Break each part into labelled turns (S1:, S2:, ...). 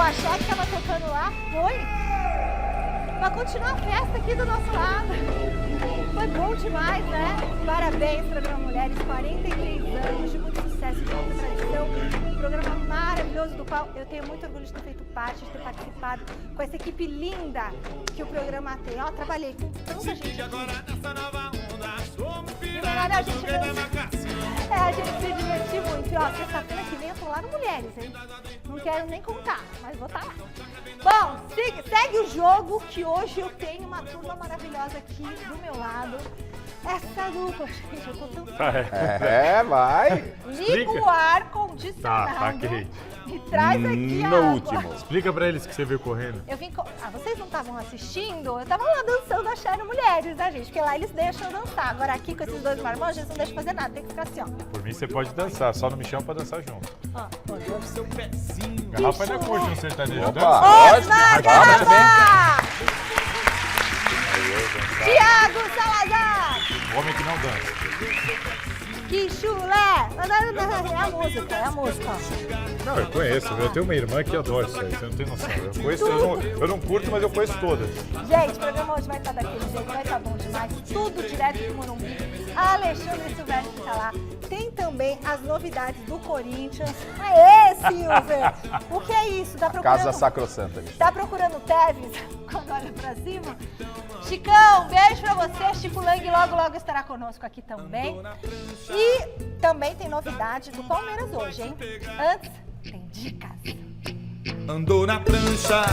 S1: axé que tava tocando lá, foi. Pra continuar a festa aqui do nosso lado. Foi bom demais, né? Parabéns, Programa Mulheres, 43 anos de muito sucesso, de muita tradição. Um programa maravilhoso do qual eu tenho muito orgulho de ter feito parte, de ter participado com essa equipe linda que o programa tem. Ó, trabalhei com tanta gente. A gente se divertiu muito. E ó, sexta-feira que vem eu tô lá no Mulheres, hein? Não quero nem contar, mas vou estar lá. Bom, segue o jogo que hoje eu tenho uma turma maravilhosa aqui do meu lado. Essa dupla, gente, eu tô tão...
S2: Vai.
S1: Liga o ar-condicionado.
S3: Tá quente.
S1: E traz aqui a
S2: No
S1: água.
S2: último.
S3: Explica pra eles que você veio correndo.
S1: Eu vim... vocês não estavam assistindo? Eu tava lá dançando Axé no Mulheres, né, gente? Porque lá eles deixam eu dançar. Agora aqui com esses dois marmanjos, eles não deixam fazer nada. Tem que ficar assim, ó.
S3: Por mim você pode dançar, só não me chama pra dançar junto.
S1: Ó,
S3: Garrafa ainda curte um sertanejo.
S2: Opa.
S1: Osmar Garrafa! Tiago Salazar!
S3: O homem que não dança.
S1: Que chulé! É a música, ó.
S3: Não, eu conheço. Eu tenho uma irmã que adora isso aí, você não tem noção. Eu conheço, eu não curto, mas eu conheço todas.
S1: Gente, o programa hoje vai estar daquele jeito, vai estar bom demais. Tudo direto do Morumbi. A Alexandre Silvestre está lá. Tem também as novidades do Corinthians. Aê, Silver! O que é isso? Tá procurando...
S2: Casa Sacrossanta.
S1: Tá procurando o Tevez? Quando olha pra cima. Chicão, beijo pra você. Chico Lang logo, logo estará conosco aqui também. E também tem novidade do Palmeiras hoje, hein? Antes, tem dicas.
S4: Andou na prancha.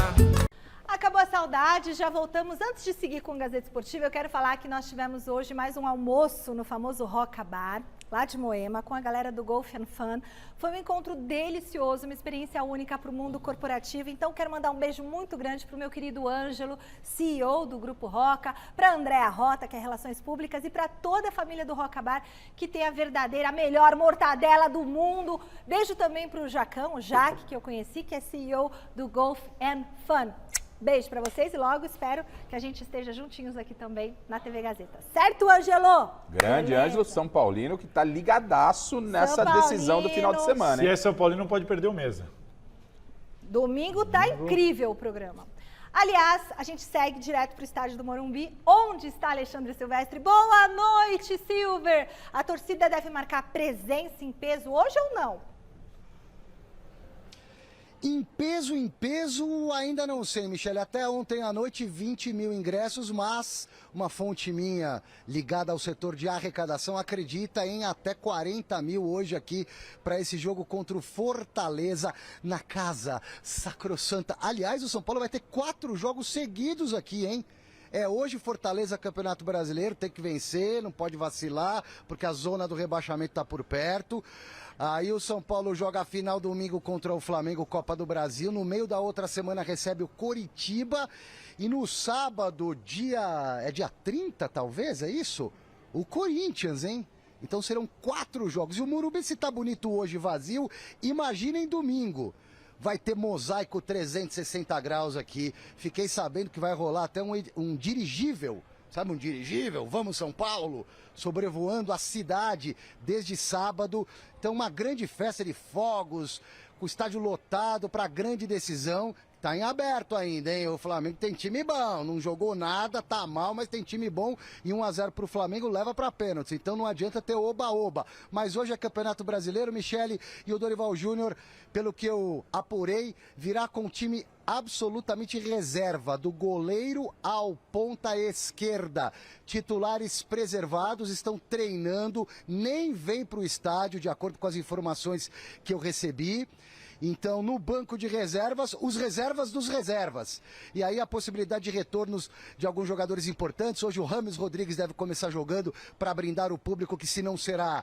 S1: Acabou a saudade, já voltamos. Antes de seguir com o Gazeta Esportiva, eu quero falar que nós tivemos hoje mais um almoço no famoso Roca Bar, lá de Moema, com a galera do Golf and Fun. Foi um encontro delicioso, uma experiência única para o mundo corporativo. Então, quero mandar um beijo muito grande para o meu querido Ângelo, CEO do Grupo Roca, para a Andréa Rota, que é Relações Públicas, e para toda a família do Roca Bar, que tem a verdadeira, a melhor mortadela do mundo. Beijo também para o Jacão, o Jaque, que eu conheci, que é CEO do Golf and Fun. Beijo pra vocês e logo espero que a gente esteja juntinhos aqui também na TV Gazeta. Certo, Ângelo?
S2: Grande Ângelo São Paulino, que tá ligadaço nessa decisão do final de semana,
S3: Se
S2: hein?
S3: é São Paulino, não pode perder o mesa.
S1: Domingo tá incrível o programa. Aliás, a gente segue direto pro estádio do Morumbi, onde está Alexandre Silvestre. Boa noite, Silver! A torcida deve marcar presença em peso hoje ou não?
S5: Em peso, ainda não sei, Michele. Até ontem à noite, 20 mil ingressos, mas uma fonte minha ligada ao setor de arrecadação acredita em até 40 mil hoje aqui para esse jogo contra o Fortaleza na Casa Sacrossanta. Aliás, o São Paulo vai ter 4 jogos seguidos aqui, hein? É hoje Fortaleza Campeonato Brasileiro, tem que vencer, não pode vacilar, porque a zona do rebaixamento está por perto. Aí o São Paulo joga a final domingo contra o Flamengo, Copa do Brasil. No meio da outra semana recebe o Coritiba. E no sábado, dia 30 talvez, é isso? O Corinthians, hein? Então serão 4 jogos. E o Morumbi, se tá bonito hoje vazio, imaginem domingo. Vai ter mosaico 360 graus aqui. Fiquei sabendo que vai rolar até um dirigível. Sabe, um dirigível? Vamos São Paulo! Sobrevoando a cidade desde sábado. Então, uma grande festa de fogos, com o estádio lotado para a grande decisão. Tá em aberto ainda, hein? O Flamengo tem time bom, não jogou nada, tá mal, mas tem time bom. E 1-0 pro Flamengo leva para pênaltis. Então não adianta ter oba-oba. Mas hoje é Campeonato Brasileiro, Michele, e o Dorival Júnior, pelo que eu apurei, virá com um time absolutamente reserva, do goleiro ao ponta esquerda. Titulares preservados, estão treinando, nem vem para o estádio, de acordo com as informações que eu recebi. Então, no banco de reservas, os reservas dos reservas. E aí a possibilidade de retornos de alguns jogadores importantes. Hoje o Rames Rodrigues deve começar jogando para brindar o público, que se não será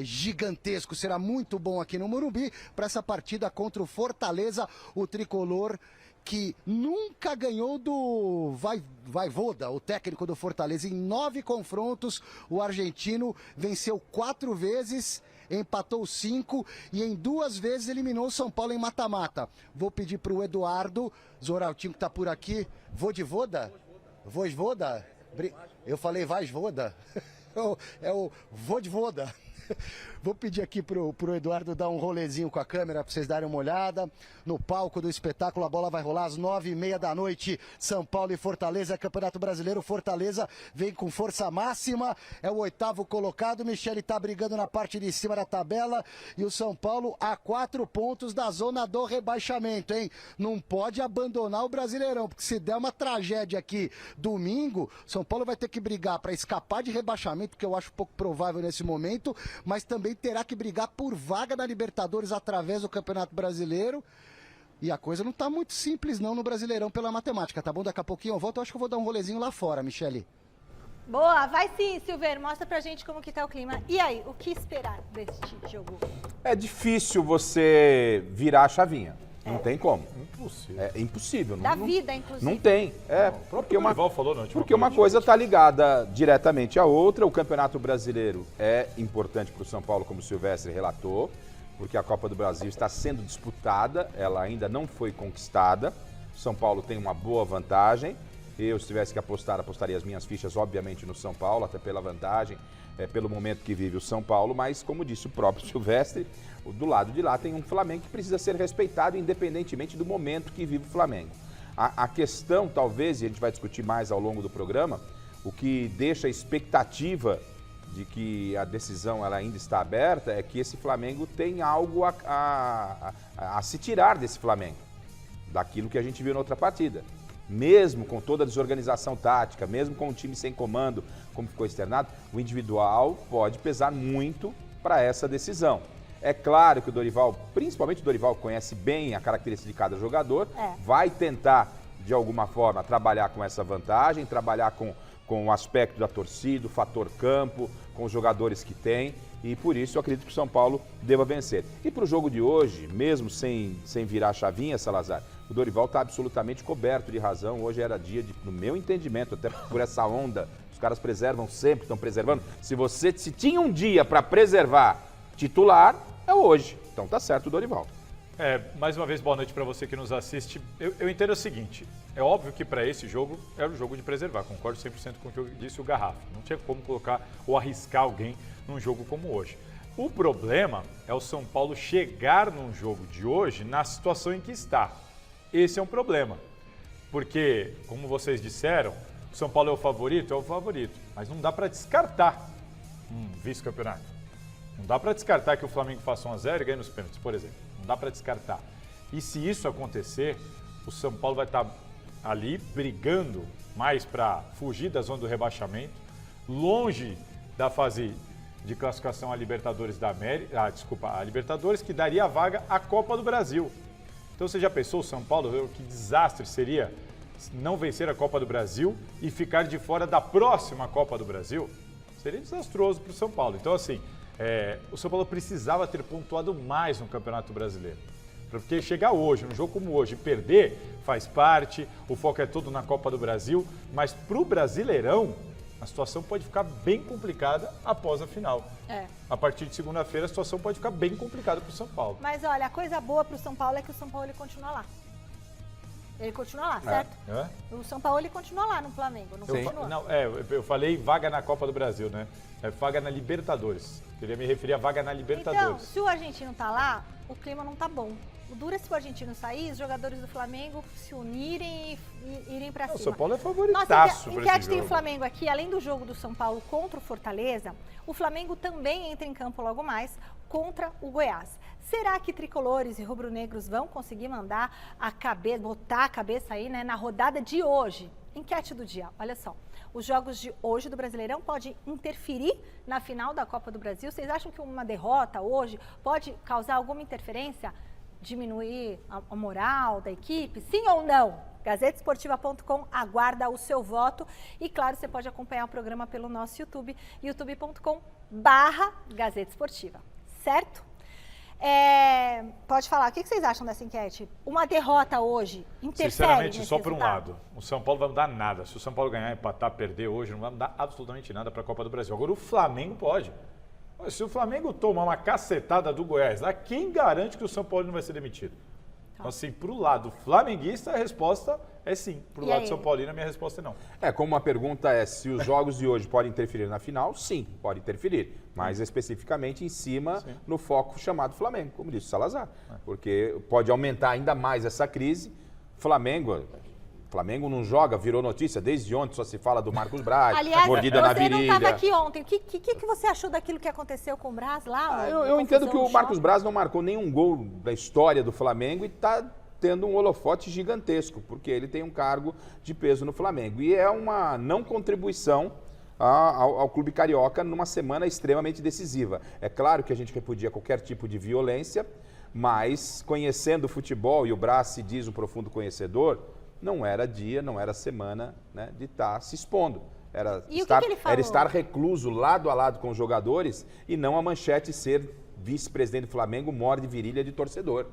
S5: gigantesco, será muito bom aqui no Morumbi, para essa partida contra o Fortaleza, o tricolor que nunca ganhou do Vojvoda, o técnico do Fortaleza. Em 9 confrontos, o argentino venceu 4 vezes, empatou 5 e em 2 vezes eliminou o São Paulo em mata-mata. Vou pedir para o Eduardo Zoraltinho, que está por aqui. Vojvoda? Eu falei Vojvoda? É o Vojvoda. Vou pedir aqui pro Eduardo dar um rolezinho com a câmera para vocês darem uma olhada. No palco do espetáculo, a bola vai rolar às 9h30 da noite. São Paulo e Fortaleza, Campeonato Brasileiro. Fortaleza vem com força máxima, é o 8º colocado. Michele tá brigando na parte de cima da tabela. E o São Paulo a 4 pontos da zona do rebaixamento, hein? Não pode abandonar o Brasileirão, porque se der uma tragédia aqui domingo, São Paulo vai ter que brigar para escapar de rebaixamento, que eu acho pouco provável nesse momento, mas também terá que brigar por vaga na Libertadores através do Campeonato Brasileiro. E a coisa não tá muito simples não no Brasileirão pela matemática, tá bom? Daqui a pouquinho eu volto, eu acho que eu vou dar um rolezinho lá fora, Michele.
S1: Boa, vai sim, Silveiro, mostra pra gente como que tá o clima. E aí, o que esperar deste jogo?
S2: É difícil você virar a chavinha. Não tem como.
S3: Impossível.
S2: É impossível.
S1: Da vida, inclusive.
S2: Não tem.
S3: Porque o Dorival falou na última
S2: porque uma coisa está ligada diretamente à outra. O Campeonato Brasileiro é importante para o São Paulo, como o Silvestre relatou, porque a Copa do Brasil está sendo disputada, ela ainda não foi conquistada. O São Paulo tem uma boa vantagem. Eu, se tivesse que apostar, apostaria as minhas fichas, obviamente, no São Paulo, até pela vantagem, pelo momento que vive o São Paulo, mas, como disse o próprio Silvestre, do lado de lá tem um Flamengo que precisa ser respeitado, independentemente do momento que vive o Flamengo. A questão, talvez, e a gente vai discutir mais ao longo do programa, o que deixa a expectativa de que a decisão ela ainda está aberta é que esse Flamengo tem algo a se tirar desse Flamengo, daquilo que a gente viu na outra partida. Mesmo com toda a desorganização tática, mesmo com o time sem comando, como ficou externado, o individual pode pesar muito para essa decisão. É claro que o Dorival, principalmente o Dorival, conhece bem a característica de cada jogador, vai tentar, de alguma forma, trabalhar com essa vantagem, trabalhar com o aspecto da torcida, o fator campo, com os jogadores que tem, e por isso eu acredito que o São Paulo deva vencer. E para o jogo de hoje, mesmo sem virar a chavinha, Salazar, o Dorival está absolutamente coberto de razão. Hoje era dia, no meu entendimento, até por essa onda, os caras preservam sempre, estão preservando. Se tinha um dia para preservar titular, é hoje. Então tá certo o Dorival.
S3: Mais uma vez, boa noite para você que nos assiste. Eu entendo o seguinte, é óbvio que para esse jogo era o jogo de preservar, concordo 100% com o que disse o Garrafa. Não tinha como colocar ou arriscar alguém num jogo como hoje. O problema é o São Paulo chegar num jogo de hoje na situação em que está. Esse é um problema, porque, como vocês disseram, o São Paulo é o favorito, mas não dá para descartar um vice-campeonato. Não dá para descartar que o Flamengo faça 1-0 e ganhe nos pênaltis, por exemplo. Não dá para descartar. E se isso acontecer, o São Paulo vai estar ali brigando mais para fugir da zona do rebaixamento, longe da fase de classificação a Libertadores da América, a Libertadores, que daria a vaga à Copa do Brasil. Então você já pensou, o São Paulo, que desastre seria não vencer a Copa do Brasil e ficar de fora da próxima Copa do Brasil? Seria desastroso para o São Paulo. Então, assim, o São Paulo precisava ter pontuado mais no Campeonato Brasileiro. Porque chegar hoje, num jogo como hoje, perder faz parte, o foco é todo na Copa do Brasil, mas para o Brasileirão, a situação pode ficar bem complicada após a final. A partir de segunda-feira, a situação pode ficar bem complicada para o São Paulo.
S1: Mas olha, a coisa boa para o São Paulo é que o São Paulo ele continua lá. Ele continua lá, certo? O São Paulo ele continua lá no Flamengo, não continua?
S3: Eu falei vaga na Copa do Brasil, né? É vaga na Libertadores. Queria me referir a vaga na Libertadores.
S1: Então, se o argentino tá lá, o clima não tá bom. O duro é se o argentino sair, os jogadores do Flamengo se unirem e irem pra cima.
S3: O São Paulo é favoritaço para esse jogo.
S1: Tem o Flamengo aqui, além do jogo do São Paulo contra o Fortaleza, o Flamengo também entra em campo logo mais contra o Goiás. Será que tricolores e rubro-negros vão conseguir botar a cabeça aí, né, na rodada de hoje? Enquete do dia, olha só. Os jogos de hoje do Brasileirão podem interferir na final da Copa do Brasil? Vocês acham que uma derrota hoje pode causar alguma interferência? Diminuir a moral da equipe? Sim ou não? Gazetesportiva.com aguarda o seu voto. E claro, você pode acompanhar o programa pelo nosso YouTube, youtube.com/Gazeta Esportiva. Certo? Pode falar, o que vocês acham dessa enquete? Uma derrota hoje interfere?
S3: Sinceramente,
S1: nesse
S3: só por um
S1: resultado?
S3: lado. O São Paulo vai mudar nada. Se o São Paulo ganhar, empatar, perder hoje, não vai mudar absolutamente nada para a Copa do Brasil. Agora, o Flamengo pode. Se o Flamengo tomar uma cacetada do Goiás lá, quem garante que o São Paulo não vai ser demitido? Então, assim, pro lado flamenguista, a resposta é sim. Pro
S1: E
S3: lado
S1: aí?
S3: de São Paulino, a minha resposta é não.
S2: Como a pergunta é se os jogos de hoje podem interferir na final, sim, pode interferir. Mas especificamente em cima, no foco chamado Flamengo, como disse o Salazar. Porque pode aumentar ainda mais essa crise. Flamengo não joga, virou notícia. Desde ontem só se fala do Marcos Braz,
S1: Aliás,
S2: mordida na
S1: você não
S2: virilha.
S1: estava aqui ontem. O que você achou daquilo que aconteceu com o Braz lá?
S2: Eu entendo que o Marcos Braz não marcou nenhum gol da história do Flamengo e está tendo um holofote gigantesco, porque ele tem um cargo de peso no Flamengo. E é uma não contribuição ao clube carioca numa semana extremamente decisiva. É claro que a gente repudia qualquer tipo de violência, mas conhecendo o futebol, e o Braz se diz um profundo conhecedor, não era dia, não era semana, né, de estar se expondo. Era estar recluso lado a lado com os jogadores e não a manchete ser vice-presidente do Flamengo morde virilha de torcedor.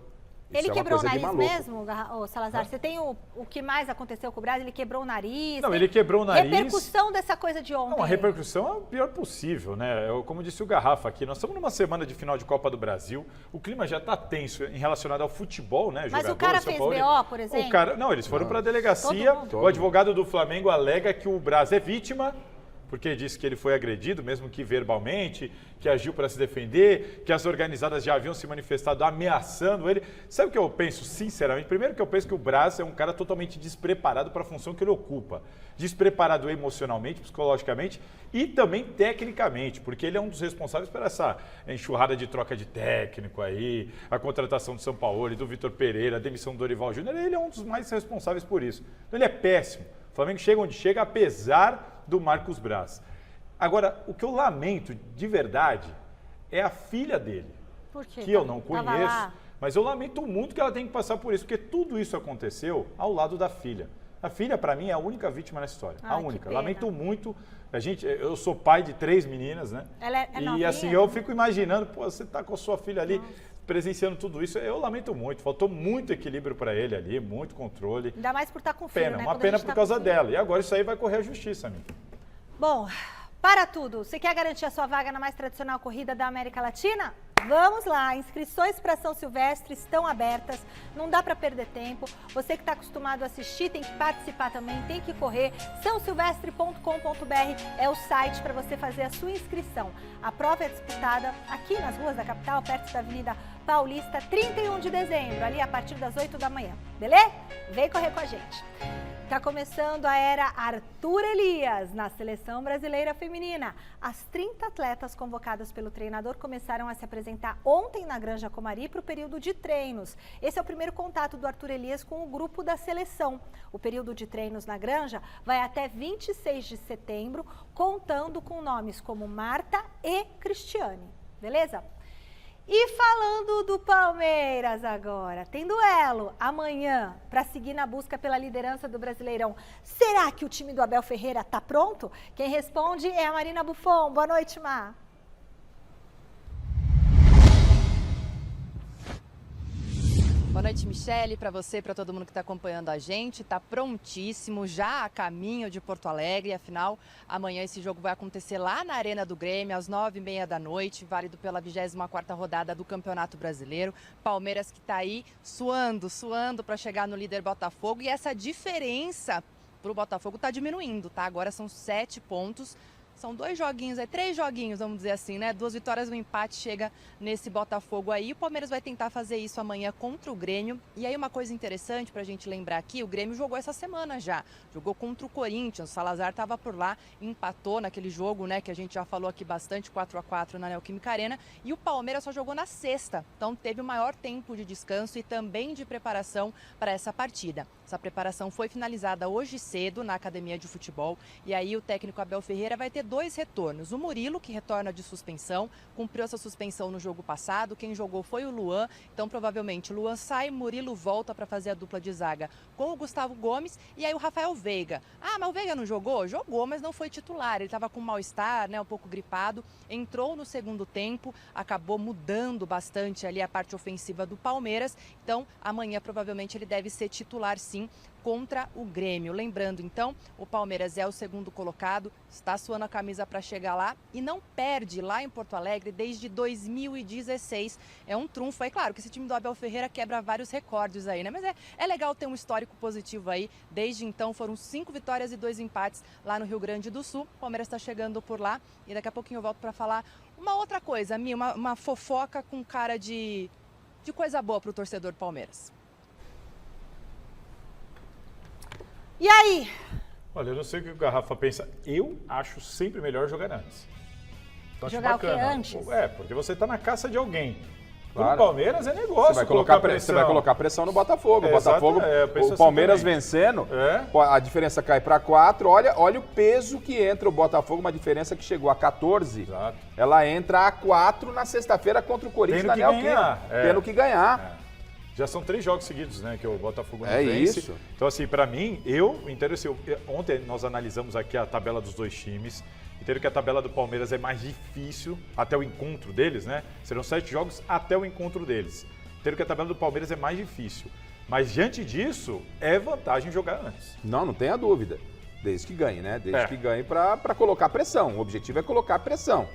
S1: Ele quebrou o nariz
S2: maluco.
S1: mesmo, Salazar? Você tem o que mais aconteceu com o Braz? Ele quebrou o nariz?
S3: Não, ele quebrou o nariz.
S1: Repercussão dessa coisa de ontem.
S3: Não, a repercussão é o pior possível, né? Como disse o Garrafa aqui, nós estamos numa semana de final de Copa do Brasil, o clima já está tenso em relacionado ao futebol, né?
S1: Mas o cara fez BO, por exemplo?
S3: Não, eles foram para a delegacia, o advogado do Flamengo alega que o Braz é vítima, porque disse que ele foi agredido, mesmo que verbalmente, que agiu para se defender, que as organizadas já haviam se manifestado ameaçando ele. Sabe o que eu penso, sinceramente? Primeiro que eu penso que o Braz é um cara totalmente despreparado para a função que ele ocupa. Despreparado emocionalmente, psicologicamente e também tecnicamente, porque ele é um dos responsáveis por essa enxurrada de troca de técnico aí, a contratação do São Paulo, do Vitor Pereira, a demissão do Dorival Júnior. Ele é um dos mais responsáveis por isso. Então ele é péssimo. O Flamengo chega onde chega, apesar do Marcos Braz. Agora, o que eu lamento de verdade é a filha dele.
S1: Por quê?
S3: Que eu não conheço, mas eu lamento muito que ela tenha que passar por isso, porque tudo isso aconteceu ao lado da filha. A filha, para mim, é a única vítima nessa história. A única. Lamento muito. Eu sou pai de 3 meninas, né?
S1: Ela é
S3: e
S1: novinha,
S3: assim, eu fico imaginando, você tá com a sua filha ali, presenciando tudo isso. Eu lamento muito. Faltou muito equilíbrio para ele ali, muito controle.
S1: Ainda mais por estar com filho,
S3: Pena,
S1: né?
S3: uma pena por causa dela. E agora isso aí vai correr a justiça, amigo.
S1: Bom, para tudo. Você quer garantir a sua vaga na mais tradicional corrida da América Latina? Vamos lá, inscrições para São Silvestre estão abertas, não dá para perder tempo. Você que está acostumado a assistir tem que participar também, tem que correr. sãosilvestre.com.br é o site para você fazer a sua inscrição. A prova é disputada aqui nas ruas da capital, perto da Avenida Paulista, 31 de dezembro, ali a partir das 8 da manhã, beleza? Vem correr com a gente. Está começando a era Arthur Elias na Seleção Brasileira Feminina. As 30 atletas convocadas pelo treinador começaram a se apresentar ontem na Granja Comari para o período de treinos. Esse é o primeiro contato do Arthur Elias com o grupo da seleção. O período de treinos na Granja vai até 26 de setembro, contando com nomes como Marta e Cristiane. Beleza? E falando do Palmeiras agora, tem duelo amanhã para seguir na busca pela liderança do Brasileirão. Será que o time do Abel Ferreira está pronto? Quem responde é a Marina Buffon. Boa noite, Mar.
S6: Boa noite, Michele, para você, para todo mundo que está acompanhando a gente. Está prontíssimo, já a caminho de Porto Alegre. Afinal, amanhã esse jogo vai acontecer lá na Arena do Grêmio, às 9h30 da noite, válido pela 24ª rodada do Campeonato Brasileiro. Palmeiras que está aí suando para chegar no líder Botafogo. E essa diferença para o Botafogo está diminuindo, tá? Agora são 7 pontos. São 2 joguinhos, 3 joguinhos, vamos dizer assim, né? 2 vitórias, um empate chega nesse Botafogo aí. O Palmeiras vai tentar fazer isso amanhã contra o Grêmio. E aí uma coisa interessante pra gente lembrar aqui, o Grêmio jogou essa semana já. Jogou contra o Corinthians, o Salazar estava por lá, empatou naquele jogo, né? Que a gente já falou aqui bastante, 4-4 na Neoquímica Arena. E o Palmeiras só jogou na sexta, então teve o maior tempo de descanso e também de preparação para essa partida. Essa preparação foi finalizada hoje cedo na Academia de Futebol. E aí o técnico Abel Ferreira vai ter 2 retornos. O Murilo, que retorna de suspensão, cumpriu essa suspensão no jogo passado. Quem jogou foi o Luan. Então, provavelmente, o Luan sai, Murilo volta para fazer a dupla de zaga com o Gustavo Gomes. E aí o Rafael Veiga. Ah, mas o Veiga não jogou? Jogou, mas não foi titular. Ele estava com mal-estar, né, um pouco gripado. Entrou no segundo tempo, acabou mudando bastante ali a parte ofensiva do Palmeiras. Então, amanhã, provavelmente, ele deve ser titular, sim, contra o Grêmio. Lembrando, então, o Palmeiras é o segundo colocado, está suando a camisa para chegar lá e não perde lá em Porto Alegre desde 2016. É um trunfo aí, claro que esse time do Abel Ferreira quebra vários recordes aí, né? Mas é legal ter um histórico positivo aí. Desde então foram 5 vitórias e 2 empates lá no Rio Grande do Sul. O Palmeiras está chegando por lá e daqui a pouquinho eu volto para falar uma outra coisa, Mi, uma fofoca com cara de coisa boa para o torcedor do Palmeiras.
S1: E aí?
S3: Olha, eu não sei o que o Garrafa pensa. Eu acho sempre melhor jogar antes. Então, acho
S1: Jogar o quê
S3: bacana.
S1: antes?
S3: Porque você tá na caça de alguém.
S2: Claro.
S3: Pro Palmeiras é negócio.
S2: Você
S3: pressão.
S2: vai colocar pressão no Botafogo. O Botafogo,
S3: eu penso
S2: o
S3: assim
S2: Palmeiras
S3: também.
S2: vencendo,
S3: É.
S2: a diferença cai para 4. Olha o peso que entra o Botafogo, uma diferença que chegou a 14.
S3: Exato.
S2: Ela entra a 4 na sexta-feira contra o Corinthians
S3: Tendo
S2: na
S3: que
S2: Neoquímica.
S3: ganhar.
S2: Tendo que ganhar.
S3: Já são 3 jogos seguidos, né, que o Botafogo não
S2: É
S3: vence.
S2: isso.
S3: Então, assim, pra mim, ontem nós analisamos aqui a tabela dos dois times. Entendo que a tabela do Palmeiras é mais difícil até o encontro deles, né? Serão 7 jogos até o encontro deles. Entendo que a tabela do Palmeiras é mais difícil. Mas, diante disso, é vantagem jogar antes.
S2: Não tenha dúvida. Desde que ganhe, né? Desde que ganhe para colocar pressão. O objetivo é colocar pressão.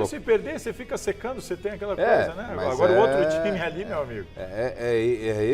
S3: Se perder, você fica secando, você tem aquela coisa, né? Agora o outro time ali, meu amigo.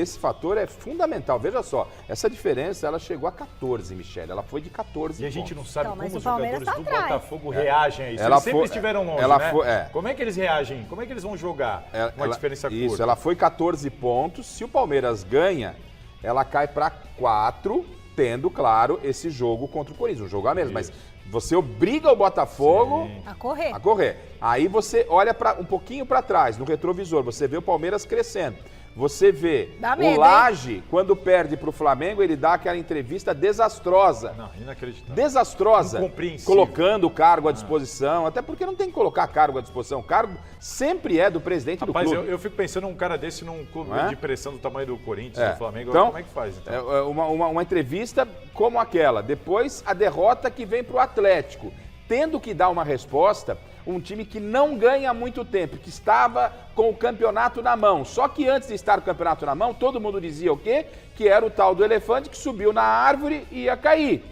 S2: Esse fator é fundamental. Veja só, essa diferença ela chegou a 14, Michele. Ela foi de 14
S3: E a gente não sabe
S1: Então, mas
S3: como
S1: o
S3: os
S1: Palmeiras
S3: jogadores
S1: tá
S3: do
S1: atrás.
S3: Botafogo reagem a isso.
S2: Ela
S3: Eles sempre
S2: foi-
S3: estiveram longe,
S2: ela
S3: né?
S2: foi-
S3: Como é que eles reagem? Como é que eles vão jogar? Uma diferença curta.
S2: Isso, ela foi 14 pontos. Se o Palmeiras ganha, ela cai para 4, tendo, claro, esse jogo contra o Corinthians. Um jogo a menos, mas você obriga o Botafogo
S1: A correr.
S2: a correr. Aí você olha um pouquinho para trás, no retrovisor, você vê o Palmeiras crescendo. Você vê
S1: Dá medo,
S2: o Laje, quando perde para o Flamengo, ele dá aquela entrevista desastrosa.
S3: Não, inacreditável.
S2: Desastrosa,
S3: Incompreensível.
S2: colocando o cargo à disposição, até porque não tem que colocar cargo à disposição, o cargo sempre é do presidente
S3: Rapaz,
S2: do clube.
S3: eu fico pensando num cara desse num clube
S2: Não é?
S3: de pressão do tamanho do Corinthians,
S2: É.
S3: do Flamengo.
S2: Então,
S3: Como é que faz, então?
S2: É uma entrevista como aquela, depois a derrota que vem para o Atlético, tendo que dar uma resposta, um time que não ganha há muito tempo, que estava com o campeonato na mão. Só que antes de estar com o campeonato na mão, todo mundo dizia o quê? Que era o tal do elefante que subiu na árvore e ia cair.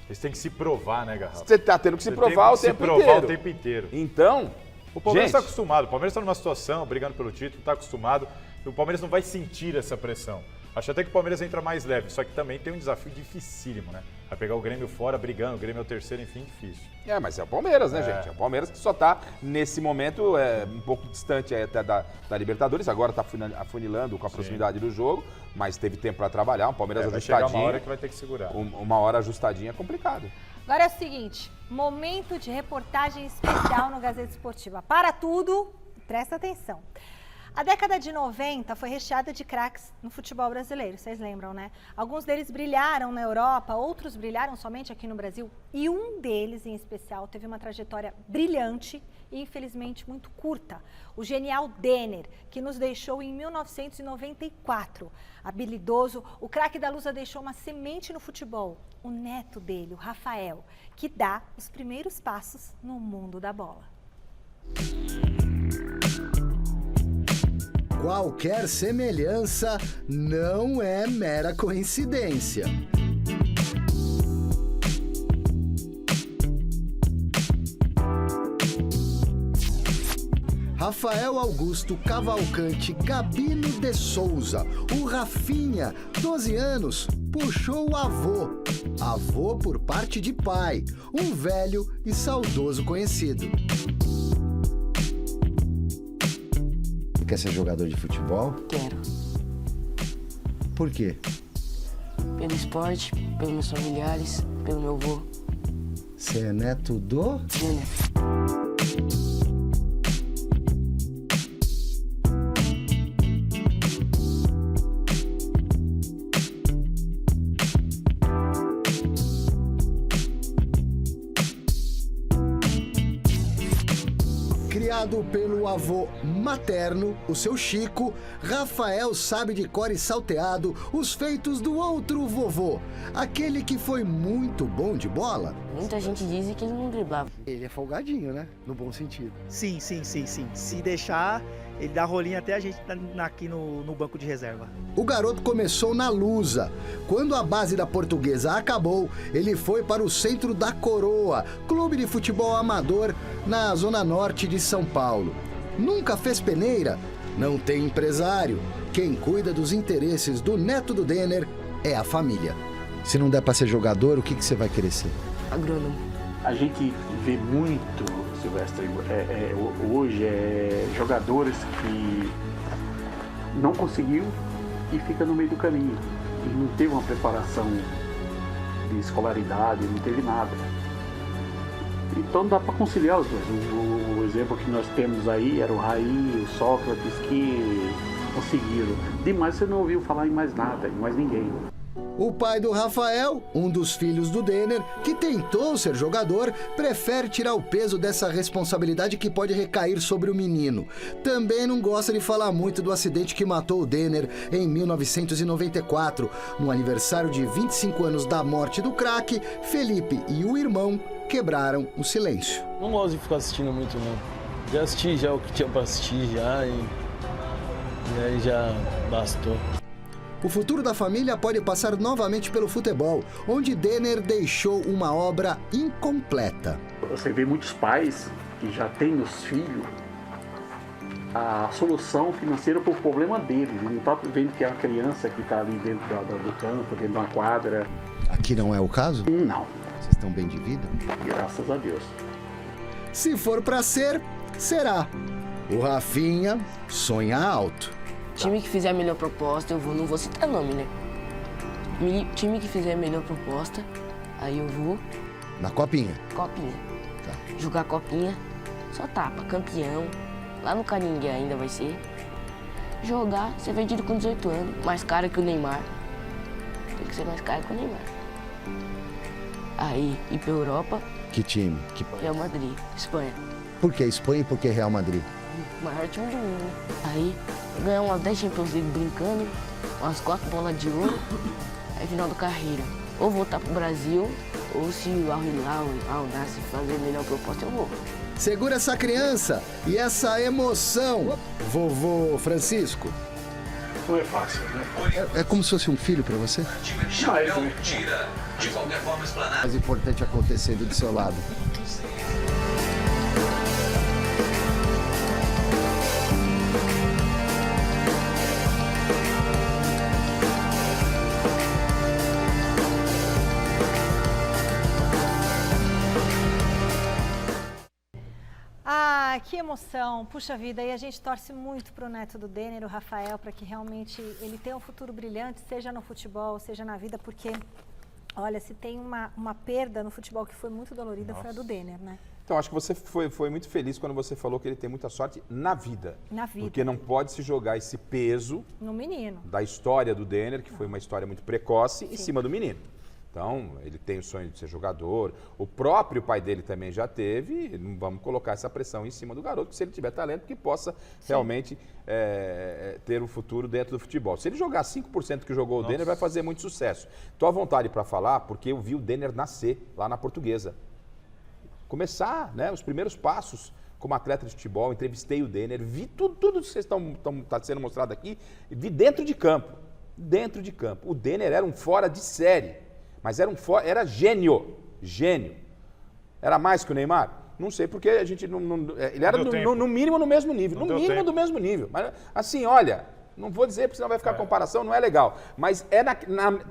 S3: Eles têm que se provar, né, Garrafa?
S2: Você está tendo que se
S3: Você
S2: provar
S3: tem
S2: o
S3: que
S2: tempo
S3: se provar
S2: inteiro.
S3: o tempo inteiro.
S2: Então,
S3: O Palmeiras
S2: gente,
S3: está acostumado. O Palmeiras está numa situação, brigando pelo título, está acostumado. O Palmeiras não vai sentir essa pressão. Acho até que o Palmeiras entra mais leve, só que também tem um desafio dificílimo, né? Vai pegar o Grêmio fora, brigando, o Grêmio é o terceiro, enfim, difícil.
S2: mas é o Palmeiras, né, gente? É o Palmeiras que só está, nesse momento, um pouco distante aí até da Libertadores. Agora está afunilando com a proximidade do jogo, mas teve tempo para trabalhar. O Palmeiras
S3: Vai chegar
S2: ajustadinho.
S3: uma hora que vai ter que segurar.
S2: Uma hora ajustadinha é complicado.
S1: Agora é o seguinte, momento de reportagem especial no Gazeta Esportiva. Para tudo, presta atenção. A década de 90 foi recheada de craques no futebol brasileiro, vocês lembram, né? Alguns deles brilharam na Europa, outros brilharam somente aqui no Brasil. E um deles, em especial, teve uma trajetória brilhante e, infelizmente, muito curta. O genial Denner, que nos deixou em 1994. Habilidoso, o craque da Lusa deixou uma semente no futebol. O neto dele, o Rafael, que dá os primeiros passos no mundo da bola.
S5: Qualquer semelhança não é mera coincidência. Rafael Augusto Cavalcante Gabino de Souza, o Rafinha, 12 anos, puxou o avô. Avô por parte de pai, um velho e saudoso conhecido. Quer ser jogador de futebol?
S7: Quero.
S5: Por quê?
S7: Pelo esporte, pelos meus familiares, pelo meu avô.
S5: Você é neto do?
S7: Júnior.
S5: Criado pelo avô materno, o seu Chico, Rafael sabe de cor e salteado os feitos do outro vovô, aquele que foi muito bom de bola.
S7: Muita gente diz que ele não driblava.
S5: Ele é folgadinho, né? No bom sentido.
S8: Sim. Se deixar, ele dá rolinho até a gente aqui no banco de reserva.
S5: O garoto começou na Lusa. Quando a base da Portuguesa acabou, ele foi para o Centro da Coroa, clube de futebol amador na zona norte de São Paulo. Nunca fez peneira? Não tem empresário. Quem cuida dos interesses do neto do Denner é a família. Se não der para ser jogador, o que você vai querer ser?
S7: Agrônomo.
S9: A gente vê muito, Silvestre, hoje jogadores que não conseguiu e fica no meio do caminho. E não teve uma preparação de escolaridade, não teve nada. Então dá para conciliar os dois. O exemplo que nós temos aí era o Raí, o Sócrates, que conseguiram. Demais você não ouviu falar em mais nada, em mais ninguém.
S5: O pai do Rafael, um dos filhos do Denner, que tentou ser jogador, prefere tirar o peso dessa responsabilidade que pode recair sobre o menino. Também não gosta de falar muito do acidente que matou o Denner em 1994. No aniversário de 25 anos da morte do craque, Felipe e o irmão quebraram o silêncio.
S10: Não gosto de ficar assistindo muito, não. Já assisti já o que tinha para assistir já e aí já bastou.
S5: O futuro da família pode passar novamente pelo futebol, onde Denner deixou uma obra incompleta.
S9: Você vê muitos pais que já têm nos filhos a solução financeira para o problema deles. Ele não está vendo que é uma criança que está ali dentro do campo, dentro de uma quadra.
S5: Aqui não é o caso?
S9: Não.
S5: Vocês estão bem de vida?
S9: Graças a Deus.
S5: Se for para ser, será. O Rafinha sonha alto.
S7: Time que fizer a melhor proposta, eu vou, não vou citar nome, né? Time que fizer a melhor proposta, aí eu vou.
S5: Na copinha?
S7: Copinha.
S5: Tá.
S7: Jogar copinha, só tapa, campeão. Lá no Canindé ainda vai ser. Jogar, ser vendido com 18 anos, mais caro que o Neymar. Tem que ser mais caro que o Neymar. Aí, ir pra Europa.
S5: Que time?
S7: Real Madrid, Espanha.
S5: Por que Espanha e por que Real Madrid?
S7: O maior time do mundo. Aí, ganhar umas 10 Champions League brincando, umas 4 bolas de ouro, aí final da carreira. Ou voltar pro Brasil, ou se o Al Hilal, o Al Nassr fazer a melhor proposta, eu vou.
S5: Segura essa criança e essa emoção, vovô Francisco.
S9: Não é fácil, né?
S5: É como se fosse um filho para você?
S4: Tira de qualquer forma explanada.
S5: Mais importante acontecendo do seu lado.
S1: Ah, que emoção, puxa vida, e a gente torce muito para o neto do Denner, o Rafael, para que realmente ele tenha um futuro brilhante, seja no futebol, seja na vida, porque, olha, se tem uma perda no futebol que foi muito dolorida, foi a do Denner, né?
S2: Então, acho que você foi muito feliz quando você falou que ele tem muita sorte na vida.
S1: Na vida.
S2: Porque não pode se jogar esse peso
S1: no menino.
S2: Da história do Denner, que foi uma história muito precoce, em cima do menino. Então, ele tem o sonho de ser jogador, o próprio pai dele também já teve, não vamos colocar essa pressão em cima do garoto, que se ele tiver talento, que possa realmente ter um futuro dentro do futebol. Se ele jogar 5% que jogou o Denner, vai fazer muito sucesso. Estou à vontade para falar, porque eu vi o Denner nascer lá na Portuguesa. Começar, né, os primeiros passos como atleta de futebol, entrevistei o Denner, vi tudo que está sendo mostrado aqui, vi dentro de campo. Dentro de campo. O Denner era um fora de série. Mas era gênio. Era mais que o Neymar? Não sei, porque a gente ele era no mínimo no mesmo nível. No mínimo do mesmo nível. Mas assim, olha, não vou dizer porque senão vai ficar comparação, não é legal. Mas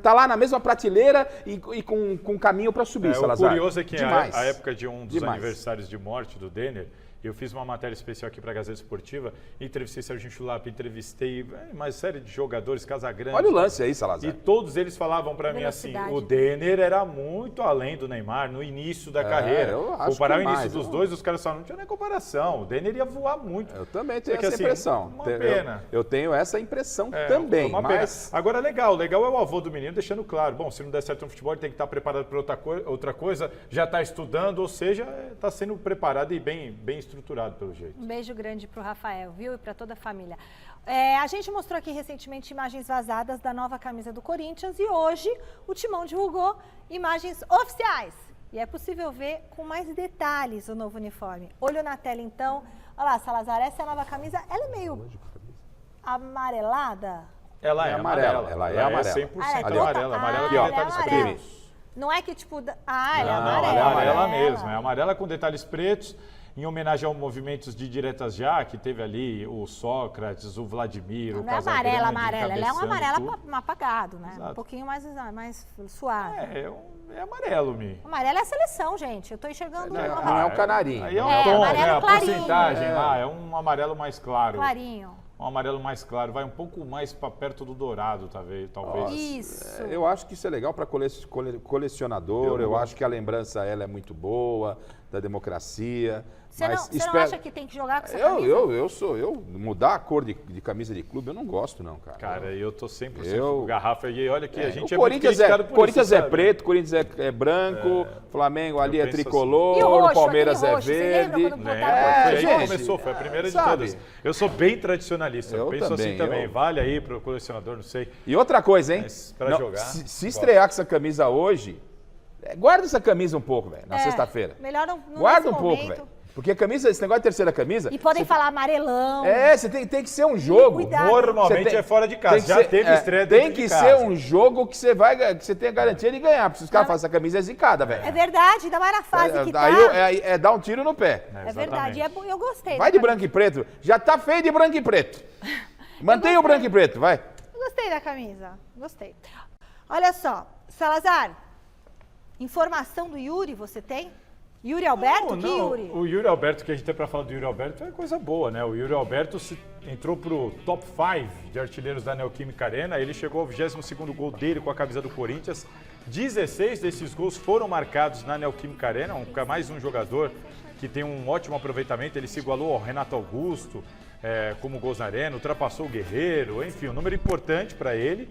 S2: tá lá na mesma prateleira e com caminho para subir, Salazar.
S3: O curioso é que a época de um dos aniversários de morte do Denner, eu fiz uma matéria especial aqui para a Gazeta Esportiva, entrevistei Serginho Chulapa, entrevistei uma série de jogadores, Casagrande.
S2: Olha o lance aí, Salazar.
S3: E todos eles falavam para mim assim, o Denner era muito além do Neymar no início da carreira. Comparar o início dos dois, os caras falaram, não tinha nem comparação, o Denner ia voar muito.
S2: Eu também tenho essa impressão.
S3: Uma pena.
S2: Eu tenho essa impressão também.
S3: Uma pena. Agora, legal é o avô do menino deixando claro, bom, se não der certo no futebol, ele tem que estar preparado para outra coisa, já está estudando, ou seja, está sendo preparado e bem estruturado pelo jeito.
S1: Um beijo grande para o Rafael, viu? E para toda a família. A gente mostrou aqui recentemente imagens vazadas da nova camisa do Corinthians e hoje o Timão divulgou imagens oficiais E é possível ver com mais detalhes o novo uniforme. Olho na tela, então. Olha lá, Salazar, essa é a nova camisa. Ela é meio amarelada?
S3: Ela é amarela.
S2: Ela é amarela.
S3: 100%
S2: Ali, ó.
S3: amarela. Amarela
S1: Ah,
S3: com
S1: ela é
S3: detalhes
S1: amarela.
S3: pretos.
S1: Não é que tipo... ela é
S3: Não,
S1: amarela.
S3: ela é amarela mesmo. É amarela com detalhes pretos, em homenagem aos movimentos de diretas já, que teve ali o Sócrates, o Vladimir, o
S1: Não é
S3: Casagrande
S1: amarela. Ela é um
S3: encabeçando
S1: amarelo
S3: tudo.
S1: apagado, né?
S3: Exato.
S1: Um pouquinho mais suave.
S3: É amarelo, Mi.
S1: Amarelo é a seleção, gente. Eu tô enxergando um
S2: Não é
S1: amarelo
S2: o canarinho.
S3: Aí é um
S1: É,
S3: tom,
S1: amarelo
S3: né? A
S1: clarinho.
S3: porcentagem lá é um amarelo mais claro.
S1: clarinho.
S3: Um amarelo mais claro, vai um pouco mais para perto do dourado, talvez.
S1: Isso.
S2: Eu acho que isso é legal para colecionador, eu acho que a lembrança ela é muito boa, da democracia.
S1: Você não acha que tem que jogar com essa camisa?
S2: Mudar a cor de camisa de clube, eu não gosto não, cara.
S3: Cara, eu tô 100% com garrafa e olha que a gente
S2: o
S3: é
S2: Corinthians
S3: muito criticado por
S2: Corinthians
S3: isso,
S2: é
S3: sabe?
S2: preto, Corinthians é branco, Flamengo ali é
S3: penso
S2: tricolor,
S1: assim. E o roxo,
S2: Palmeiras
S1: aquele
S2: é
S1: roxo, você lembra
S2: verde.
S1: quando
S3: Foi aí
S2: gente,
S3: que começou, foi a primeira de
S2: sabe?
S3: todas. Eu sou bem tradicionalista, eu penso
S2: também,
S3: assim também.
S2: eu-
S3: Vale aí pro colecionador, não sei.
S2: E outra coisa, hein?
S3: Mas pra
S2: Não,
S3: jogar,
S2: se estrear com essa camisa hoje, guarda essa camisa um pouco, velho, na sexta-feira.
S1: Melhor não
S2: Guarda um
S1: nesse
S2: pouco,
S1: momento.
S2: velho. Porque a camisa, esse negócio de terceira camisa.
S1: E podem falar amarelão.
S2: Você tem que ser um jogo.
S1: Cuidado.
S3: Normalmente
S2: Você tem-
S3: é fora de casa,
S2: tem que
S3: já
S2: ser-
S3: teve estreia
S2: Tem
S3: dentro
S2: que
S3: de
S2: ser
S3: casa.
S2: um jogo que você tem a garantia de ganhar. Porque se os caras fazem essa camisa é zicada, velho.
S1: É verdade, ainda mais na fase que tá.
S2: Aí é dar um tiro no pé.
S1: É verdade, eu gostei.
S2: Vai de branco e preto. Já tá feio de branco e preto. Mantenha o branco e preto, vai.
S1: Gostei da camisa, gostei. Olha só, Salazar, informação do Yuri você tem? Yuri Alberto? Que Yuri?
S3: O Yuri Alberto, que a gente tem para falar do Yuri Alberto, é coisa boa, né? O Yuri Alberto entrou pro top 5 de artilheiros da Neoquímica Arena. Ele chegou ao 22º gol dele com a camisa do Corinthians. 16 desses gols foram marcados na Neoquímica Arena. Mais um jogador que tem um ótimo aproveitamento. Ele se igualou ao Renato Augusto como gols na Arena, ultrapassou o Guerreiro. Enfim, um número importante para ele.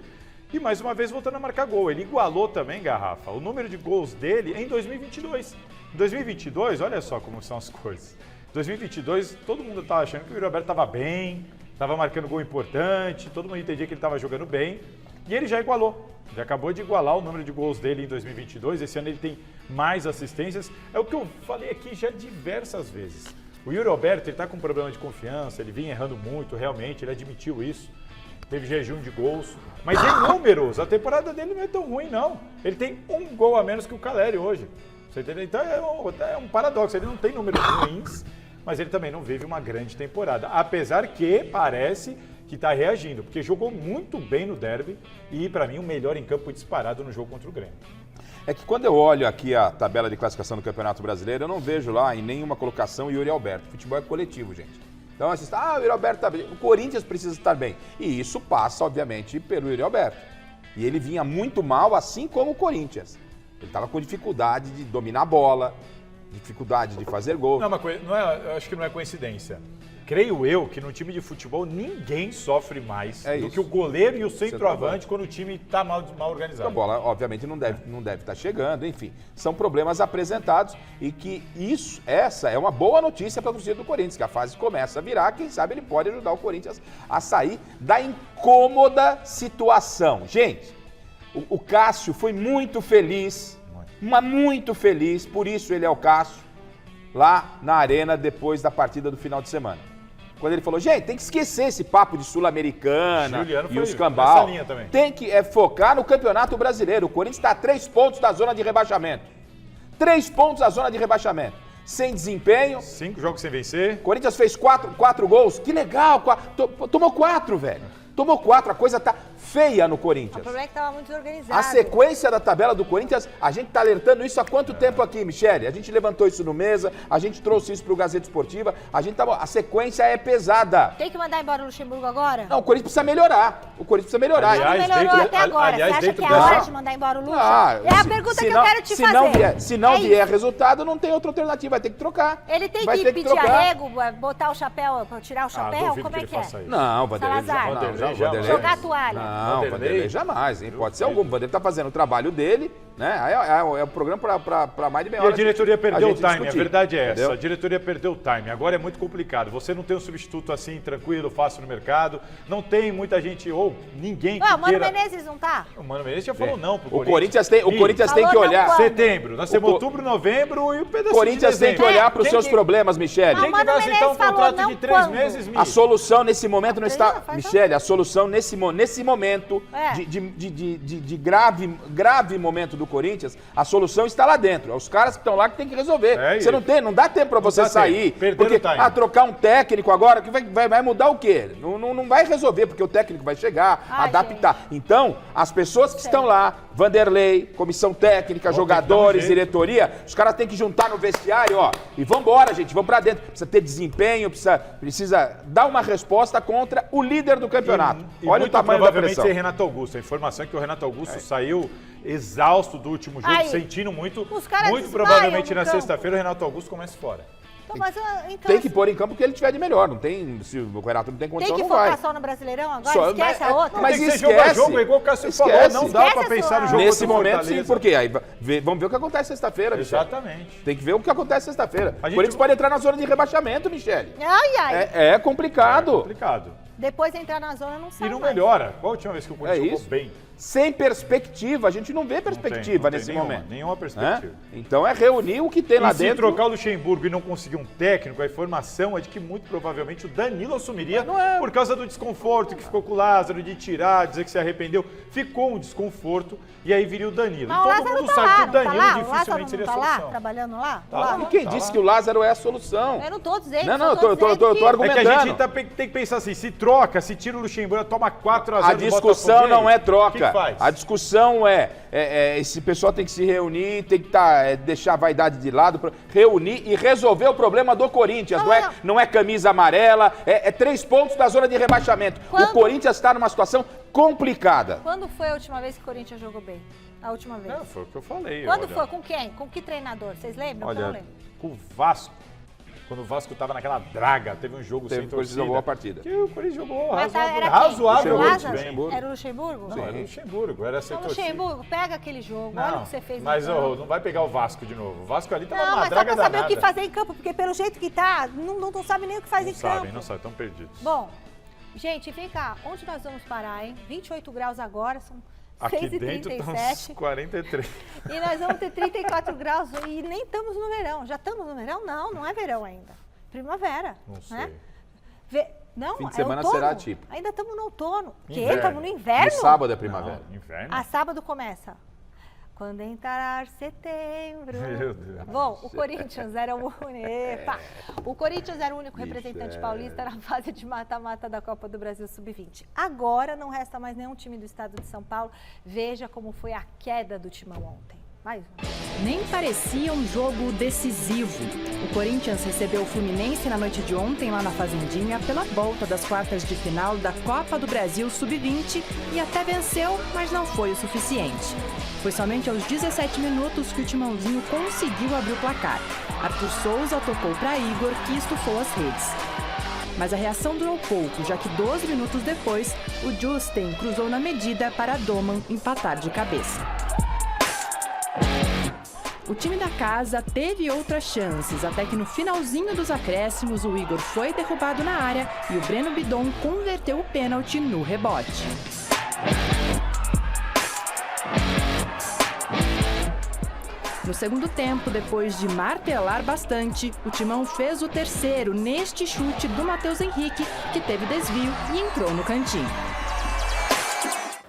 S3: E mais uma vez voltando a marcar gol. Ele igualou também, Garrafa, o número de gols dele em 2022. Em 2022, olha só como são as coisas. Em 2022, todo mundo estava achando que o Yuri Alberto estava bem, estava marcando gol importante, todo mundo entendia que ele estava jogando bem. E ele já igualou. Já acabou de igualar o número de gols dele em 2022. Esse ano ele tem mais assistências. É o que eu falei aqui já diversas vezes. O Yuri Alberto está com problema de confiança, ele vinha errando muito, realmente, ele admitiu isso. Teve jejum de gols. Mas em números, a temporada dele não é tão ruim, não. Ele tem um gol a menos que o Caleri hoje. Você entendeu? Então é um paradoxo. Ele não tem números ruins, mas ele também não vive uma grande temporada. Apesar que parece que está reagindo, porque jogou muito bem no derby e, para mim, o melhor em campo disparado no jogo contra o Grêmio.
S2: É que quando eu olho aqui a tabela de classificação do Campeonato Brasileiro, eu não vejo lá em nenhuma colocação Yuri Alberto. Futebol é coletivo, gente. Então, assim, o Yuri Alberto tá bem. O Corinthians precisa estar bem. E isso passa, obviamente, pelo Yuri Alberto. E ele vinha muito mal, assim como o Corinthians. Ele estava com dificuldade de dominar a bola, dificuldade de fazer gol.
S3: Não, eu acho que não é coincidência. Creio eu que no time de futebol ninguém sofre mais do que o goleiro e o centroavante quando o time está mal organizado.
S2: A bola, obviamente, não deve estar chegando, enfim. São problemas apresentados e que essa é uma boa notícia para a torcida do Corinthians, que a fase começa a virar, quem sabe ele pode ajudar o Corinthians a sair da incômoda situação. Gente, o Cássio foi muito feliz, muito feliz, por isso ele é o Cássio, lá na Arena depois da partida do final de semana. Quando ele falou, gente, tem que esquecer esse papo de Sul-Americana e os cambal. Tem que focar no Campeonato Brasileiro. O Corinthians está a 3 pontos da zona de rebaixamento. 3 pontos da zona de rebaixamento. Sem desempenho.
S3: 5 jogos sem vencer.
S2: Corinthians fez 4 gols. Que legal. Tomou 4, velho. Tomou 4. A coisa tá feia no Corinthians.
S1: O problema é que estava muito desorganizado.
S2: A sequência da tabela do Corinthians, a gente tá alertando isso há quanto tempo aqui, Michele? A gente levantou isso no Mesa, a gente trouxe isso pro Gazeta Esportiva, a sequência é pesada.
S1: Tem que mandar embora o Luxemburgo agora?
S2: Não, o Corinthians precisa melhorar. O Corinthians precisa melhorar.
S1: Aliás, não melhorou até agora. Você acha que é hora de mandar embora o Luxo? É a pergunta que eu quero te fazer.
S2: Se não vier resultado, não tem outra alternativa, vai ter que trocar.
S1: Ele tem que pedir arrego, botar o chapéu, tirar o chapéu? Como é que é?
S2: Não, o Vanderlei
S1: Salazar, jogar a toalha.
S2: Não, o Vanderlei jamais, hein? Pode ser algum. O Vanderlei tá fazendo o trabalho dele, Né? É um programa para mais de meia
S3: E
S2: hora.
S3: a diretoria perdeu o time,
S2: discutir.
S3: a verdade é essa.
S2: Entendeu?
S3: A diretoria perdeu o time. Agora é muito complicado. Você não tem um substituto assim, tranquilo, fácil no mercado. Não tem muita gente, ou ninguém que
S1: Ué, o Mano
S3: queira...
S1: Menezes não tá?
S3: O Mano Menezes já falou não pro
S2: O Corinthians tem que
S1: Falou
S2: olhar.
S1: não quando?
S3: Setembro. Nós temos outubro, novembro e o
S2: O
S3: pedacinho
S2: Corinthians
S3: de
S2: tem que
S3: dezembro.
S2: olhar para os
S3: Quem
S2: seus
S3: que-
S2: problemas, Michele.
S3: Quem que
S1: Mano
S3: vai aceitar um
S1: Menezes falou
S3: contrato
S1: não
S3: de 3
S1: quando?
S3: meses, Mi?
S2: A solução nesse momento não está...
S1: Faz
S2: Michele, a solução nesse momento
S1: É.
S2: de grave momento do Corinthians, a solução está lá dentro. É os caras que estão lá que tem que resolver.
S3: É
S2: Você
S3: isso.
S2: não dá tempo para você
S3: dá
S2: sair.
S3: tempo. Perderam
S2: Porque,
S3: o time.
S2: trocar um técnico agora, que vai mudar o quê? Não vai resolver, porque o técnico vai chegar,
S1: Ai,
S2: adaptar. Então, as pessoas que estão lá, Vanderlei, comissão técnica, jogadores,
S3: jeito.
S2: diretoria, os caras têm que juntar no vestiário, ó, e vambora, gente, vamos pra dentro. Precisa ter desempenho, precisa dar uma resposta contra o líder do campeonato.
S3: E
S2: Olha o
S3: muito
S2: tamanho da
S3: provavelmente
S2: pressão.
S3: ser Renato Augusto. A informação é que o Renato Augusto saiu exausto do último jogo,
S1: Aí,
S3: sentindo muito.
S1: os caras
S3: Muito
S1: desmaiam
S3: provavelmente
S1: no
S3: na
S1: campo.
S3: sexta-feira o Renato Augusto começa fora.
S1: Então, mas, então,
S2: Tem que pôr em campo o que ele tiver de melhor. Não tem, se o Renato não tem
S1: tem
S2: condição,
S1: que
S2: não
S1: focar
S2: vai.
S1: só no Brasileirão agora?
S2: Só-
S1: Esquece a outra?
S2: mas
S3: Tem que ser
S2: esquece.
S3: jogo a jogo, é igual o Cássio falou.
S2: Esquece.
S3: Não dá pra
S1: Esquece
S3: pensar no
S1: essa-
S3: jogo
S2: Nesse
S3: contra o
S2: momento,
S3: Fortaleza.
S2: sim, porque aí vamos ver o que acontece sexta-feira, Michele.
S3: Exatamente.
S2: Tem que ver o que acontece sexta-feira.
S3: A
S2: O
S3: gente-
S2: Corinthians pode entrar na zona de rebaixamento, Michele.
S1: Ai.
S2: É complicado.
S3: Complicado.
S1: Depois entrar na zona não sai
S3: E não
S1: mais.
S3: melhora. Qual a última vez que o Corinthians jogou
S2: isso.
S3: bem?
S2: Sem perspectiva, a gente não vê perspectiva
S3: não tem
S2: nesse
S3: nenhuma,
S2: momento.
S3: nenhuma perspectiva.
S2: Né? Então é reunir o que tem lá
S3: E se
S2: dentro.
S3: trocar o Luxemburgo e não conseguir um técnico, a informação é de que muito provavelmente o Danilo assumiria por causa do desconforto que ficou com o Lázaro, de tirar, dizer que se arrependeu. Ficou um desconforto e aí viria o Danilo.
S1: Mas o
S3: Todo
S1: Lázaro
S3: mundo
S1: tá
S3: sabe
S1: lá,
S3: que o
S1: não tá
S3: Danilo
S1: lá? O Lázaro
S3: dificilmente
S1: não
S3: seria a
S1: tá lá,
S3: solução.
S1: trabalhando lá?
S3: Tá lá.
S1: Lá.
S2: Quem
S3: Tá
S2: disse
S3: lá.
S2: que o Lázaro é a solução?
S1: Eu não tô dizendo.
S2: Não,
S1: só
S2: tô
S1: dizendo que-
S3: É
S2: argumentando.
S3: que a gente tem que pensar assim, se troca, se tira o Luxemburgo, toma 4-0
S2: A
S3: do
S2: discussão
S3: Botafogo,
S2: não é
S3: o que
S2: troca.
S3: que faz?
S2: A discussão esse pessoal tem que se reunir, tem que deixar a vaidade de lado, reunir e resolver o problema do Corinthians. Não é camisa amarela, é 3 pontos da zona de rebaixamento.
S1: Quando-
S2: O Corinthians está numa situação complicada.
S1: Quando foi a última vez que o Corinthians jogou bem? A última vez.
S3: É, foi o que eu falei.
S1: Quando
S3: olha.
S1: foi? Com quem? Com que treinador? Vocês lembram? Eu não
S3: Olha,
S1: lembro.
S3: com o Vasco. Quando o Vasco tava naquela draga, teve um jogo sem
S2: O Corinthians
S3: torcida.
S2: jogou a partida.
S3: Que o Corinthians jogou
S1: Mas era quem?
S3: razoavelmente
S1: Lázaro?
S3: bem.
S2: Luxemburgo.
S1: Era o Luxemburgo?
S3: Não, era o Luxemburgo, era sem
S1: Então,
S3: torcida.
S1: Luxemburgo, pega aquele jogo, olha o que você fez
S3: Mas
S1: no campo.
S3: não vai pegar o Vasco de novo. O Vasco ali tava
S1: Não,
S3: numa
S1: mas só
S3: draga
S1: pra saber
S3: danada.
S1: o que fazer em campo, porque pelo jeito que tá, não sabe nem o que faz
S3: Não
S1: em
S3: sabem,
S1: campo.
S3: não sabem, estão perdidos.
S1: Bom, gente, vem cá, onde nós vamos parar, hein? 28 graus agora, são
S3: Aqui dentro estão uns
S1: 6h37.
S3: 43.
S1: E nós vamos ter 34 graus e nem estamos no verão. Já estamos no verão? Não é verão ainda. Primavera.
S3: Não sei.
S1: Né? Não,
S2: Fim de
S1: é
S2: semana
S1: outono.
S2: será atípico.
S1: Ainda estamos no outono. Que?
S3: Inverno.
S1: Estamos no inverno?
S2: No sábado é primavera.
S3: Não, inverno.
S1: A sábado começa. Quando entrar setembro.
S3: Meu Deus.
S1: Bom, o Corinthians era o Epa! O Corinthians era o único representante paulista na fase de mata-mata da Copa do Brasil Sub-20. Agora não resta mais nenhum time do estado de São Paulo. Veja como foi a queda do Timão ontem. Mais um.
S11: Nem parecia um jogo decisivo. O Corinthians recebeu o Fluminense na noite de ontem lá na Fazendinha pela volta das quartas de final da Copa do Brasil Sub-20 e até venceu, mas não foi o suficiente. Foi somente aos 17 minutos que o Timãozinho conseguiu abrir o placar. Arthur Souza tocou para Igor, que estufou as redes. Mas a reação durou pouco, já que 12 minutos depois, o Justen cruzou na medida para Doman empatar de cabeça. O time da casa teve outras chances, até que no finalzinho dos acréscimos o Igor foi derrubado na área e o Breno Bidon converteu o pênalti no rebote. No segundo tempo, depois de martelar bastante, o Timão fez o terceiro neste chute do Matheus Henrique, que teve desvio e entrou no cantinho.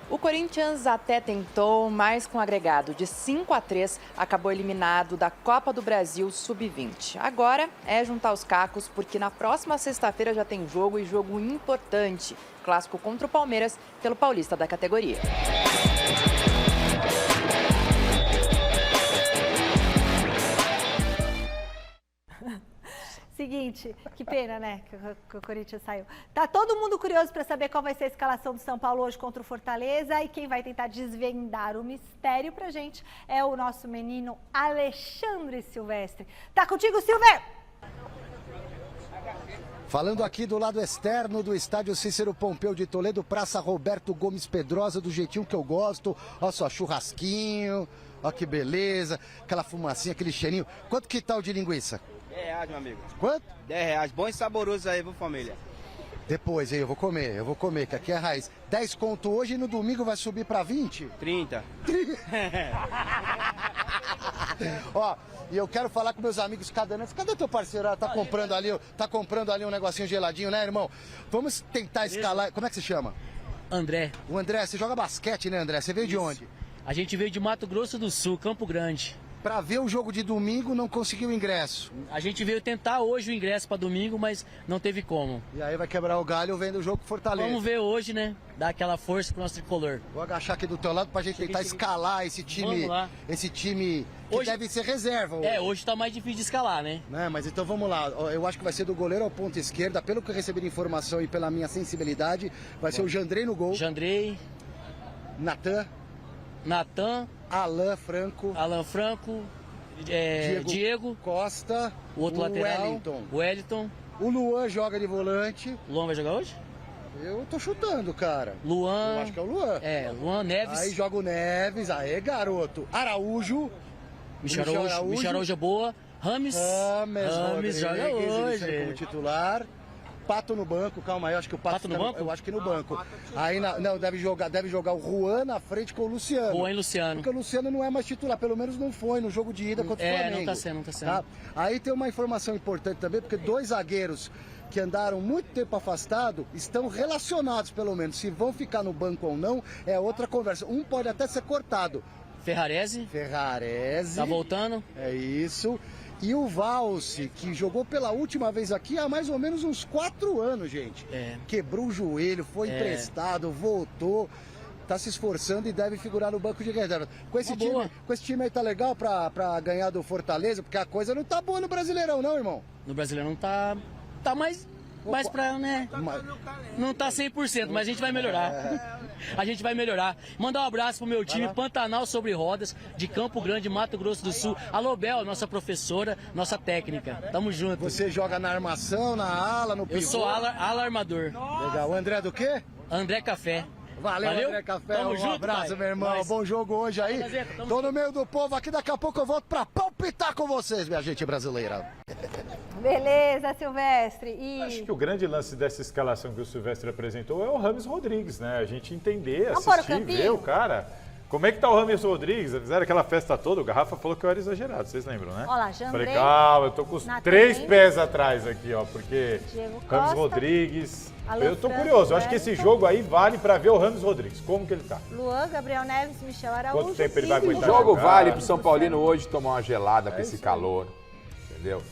S6: O Corinthians até tentou, mas com agregado de 5-3, acabou eliminado da Copa do Brasil Sub-20. Agora é juntar os cacos, porque na próxima sexta-feira já tem jogo e jogo importante. Clássico contra o Palmeiras, pelo Paulista da categoria.
S1: Seguinte, que pena, né, que o Corinthians saiu. Tá todo mundo curioso para saber qual vai ser a escalação do São Paulo hoje contra o Fortaleza, e quem vai tentar desvendar o mistério pra gente é o nosso menino Alexandre Silvestre. Tá contigo, Silver?
S5: Falando aqui do lado externo do estádio Cícero Pompeu de Toledo, Praça Roberto Gomes Pedrosa, do jeitinho que eu gosto. Olha só, churrasquinho, Ó que beleza, aquela fumacinha, aquele cheirinho. Quanto que tá o de linguiça?
S12: R$10, meu amigo.
S5: Quanto?
S12: R$10. Bom e saboroso aí, viu, família?
S5: Depois, hein, eu vou comer, que aqui é raiz. 10 conto hoje e no domingo vai subir pra 20?
S12: 30.
S5: Ó, e eu quero falar com meus amigos cadanantes. Cadê teu parceiro? Tá comprando ali um negocinho geladinho, né, irmão? Vamos tentar escalar. Como é que se chama?
S13: André.
S5: O André, você joga basquete, né, André? Você veio de onde?
S13: A gente veio de Mato Grosso do Sul, Campo Grande.
S5: Pra ver o jogo de domingo, não conseguiu ingresso.
S13: A gente veio tentar hoje o ingresso pra domingo, mas não teve como.
S5: E aí vai quebrar o galho vendo o jogo Fortaleza.
S13: Vamos ver hoje, né? Dar aquela força pro nosso tricolor.
S5: Vou agachar aqui do teu lado pra gente tentar escalar esse time.
S13: Vamos lá.
S5: Esse time que
S13: hoje
S5: deve ser reserva.
S13: Hoje tá mais difícil de escalar, né?
S5: Mas então vamos lá. Eu acho que vai ser do goleiro ao ponta esquerda. Pelo que eu recebi de informação e pela minha sensibilidade, vai ser o Jandrei no gol.
S13: Jandrei.
S5: Natan. Alan Franco.
S13: Diego
S5: Costa.
S13: O outro lateral. Wellington.
S5: O Luan joga de volante.
S13: O Luan vai jogar hoje?
S5: Eu tô chutando, cara.
S13: Luan.
S5: Eu acho que é o Luan.
S13: Luan Neves.
S5: Aí joga o Neves. Aê, garoto. Araújo.
S13: Michel Araújo é boa. Rames joga hoje.
S5: Como titular. Pato no banco, calma aí, eu acho que o Pato
S13: no banco?
S5: Eu acho que no banco. Aí não, deve jogar o Juan na frente com o Luciano.
S13: Juan e Luciano.
S5: Porque o Luciano não é mais titular, pelo menos não foi no jogo de ida contra o Flamengo.
S13: Não tá sendo.
S5: Tá? Aí tem uma informação importante também, porque 2 zagueiros que andaram muito tempo afastados estão relacionados, pelo menos. Se vão ficar no banco ou não, é outra conversa. Um pode até ser cortado.
S13: Ferrarese.
S5: Tá
S13: voltando.
S5: É isso. E o Valse, que jogou pela última vez aqui há mais ou menos uns 4 anos, gente. Quebrou o joelho, foi emprestado, voltou, tá se esforçando e deve figurar no banco de reserva. Com esse time aí tá legal pra ganhar do Fortaleza, porque a coisa não tá boa no Brasileirão, não, irmão?
S13: No Brasileirão tá mais pra, né? Não tá 100%, mas a gente vai melhorar. A gente vai melhorar. Mandar um abraço pro meu time Pantanal Sobre Rodas, de Campo Grande, Mato Grosso do Sul. Alô, Bel, nossa professora, nossa técnica. Tamo junto.
S5: Você joga na armação, na ala, no pivô?
S13: Eu sou ala armador.
S5: Legal. O André do quê?
S13: André Café.
S5: Valeu, André Café.
S13: Tamo junto,
S5: abraço, meu irmão. Bom jogo hoje aí. Tô no meio do povo aqui, daqui a pouco eu volto pra palpitar com vocês, minha gente brasileira.
S1: Beleza, Silvestre.
S3: Acho que o grande lance dessa escalação que o Silvestre apresentou é o Rames Rodrigues, né? A gente entender, assistir, ver o cara. Como é que tá o Rames Rodrigues? Fizeram aquela festa toda, o Garrafa falou que eu era exagerado, vocês lembram, né?
S1: Olha lá, Jandrei.
S3: Falei, calma, eu tô com os 3 pés atrás aqui, ó, porque
S1: Diego
S3: Rames
S1: Costa,
S3: Rodrigues...
S1: Alan
S3: Eu tô
S1: Franco,
S3: curioso, eu acho que
S1: Wellington.
S3: esse jogo aí vale pra ver o Rames Rodrigues, como que ele tá.
S1: Luan, Gabriel Neves, Michel Araújo.
S3: Quanto tempo ele vai
S2: O
S3: aguentar
S2: jogo
S3: jogar?
S2: vale pro São Paulino hoje tomar uma gelada com esse calor, entendeu?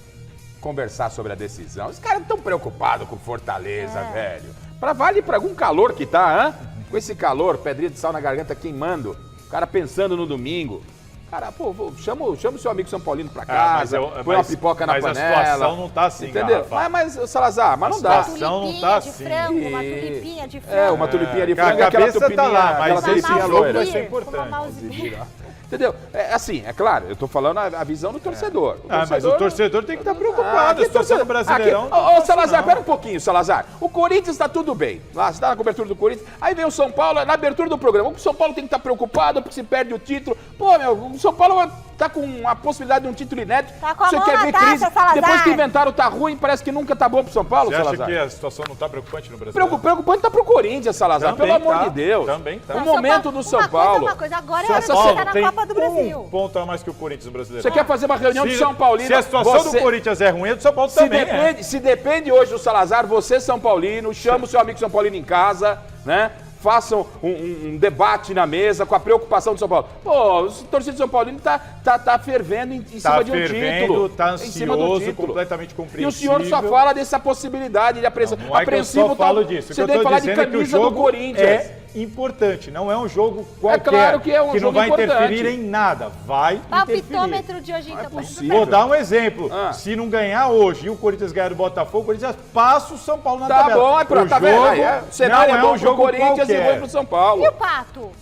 S2: Conversar sobre a decisão. Os caras não estão preocupados com Fortaleza, velho. Vale pra algum calor que tá, hã? Com esse calor, pedrinha de sal na garganta queimando, o cara pensando no domingo. Cara, pô, chama o seu amigo São Paulino pra casa, põe uma pipoca na panela.
S3: Mas a situação não tá assim,
S2: entendeu? Mas Salazar, mas não dá.
S3: A situação não tá assim.
S1: Uma tulipinha de frango.
S2: Uma tulipinha de
S3: A
S2: frango e aquela
S3: cabeça
S2: tupinha,
S3: tá lá, mas
S2: aquela tulipinha
S3: esse
S2: loira.
S3: vai ser importante.
S2: Entendeu? Assim, é claro, eu tô falando a visão do torcedor.
S3: Mas o torcedor tem que estar preocupado. A situação do Brasileirão.
S2: Ô, Salazar, pera um pouquinho, Salazar. O Corinthians tá tudo bem. Lá, você tá na cobertura do Corinthians. Aí vem o São Paulo, na abertura do programa. O São Paulo tem que estar preocupado porque se perde o título. Pô, meu, o São Paulo tá com a possibilidade de um título inédito.
S1: Tá com a
S2: Você
S1: mão
S2: quer
S1: na
S2: ver
S1: taça,
S2: crise?
S1: Salazar.
S2: Depois que inventaram tá ruim, parece que nunca tá bom pro São Paulo,
S3: Você
S2: Salazar.
S3: acha que a situação não tá preocupante no Brasil?
S2: Preocupante tá pro Corinthians, Salazar.
S3: Também
S2: pelo amor
S3: tá,
S2: de Deus.
S3: também tá.
S2: O momento do São Paulo.
S1: Uma coisa, agora é
S3: São
S1: hora de
S3: Paulo
S1: chegar na
S3: tem
S1: Copa do Brasil.
S3: Um ponto a mais que o Corinthians no brasileiro.
S2: Você quer fazer uma reunião de São Paulino?
S3: Se a situação do Corinthians é ruim, a do São Paulo também
S2: Se depende hoje do Salazar, você São Paulino, chama o seu amigo São Paulino em casa, né? Façam um debate na mesa com a preocupação do São Paulo. Pô, o torcedor do São Paulino tá fervendo em cima de um título.
S3: Tá
S2: em cima do
S3: ansioso,
S2: título.
S3: completamente compreensível.
S2: E o senhor só fala dessa possibilidade de apreensivo.
S3: Não é que eu só falo disso.
S2: Você deve falar de camisa do Corinthians.
S3: É importante, não é um jogo qualquer.
S2: É claro que é um
S3: que
S2: jogo
S3: não vai
S2: importante.
S3: interferir em nada. Vai interferir.
S1: Palpitômetro de hoje, então.
S3: Vou dar um exemplo. Se não ganhar hoje e o Corinthians ganhar do Botafogo, o Corinthians passa o São Paulo na tabela.
S2: Tá bom, é pra tá vendo? O cenário é bom pro Corinthians e ruim pro São Paulo.
S1: E o Pato?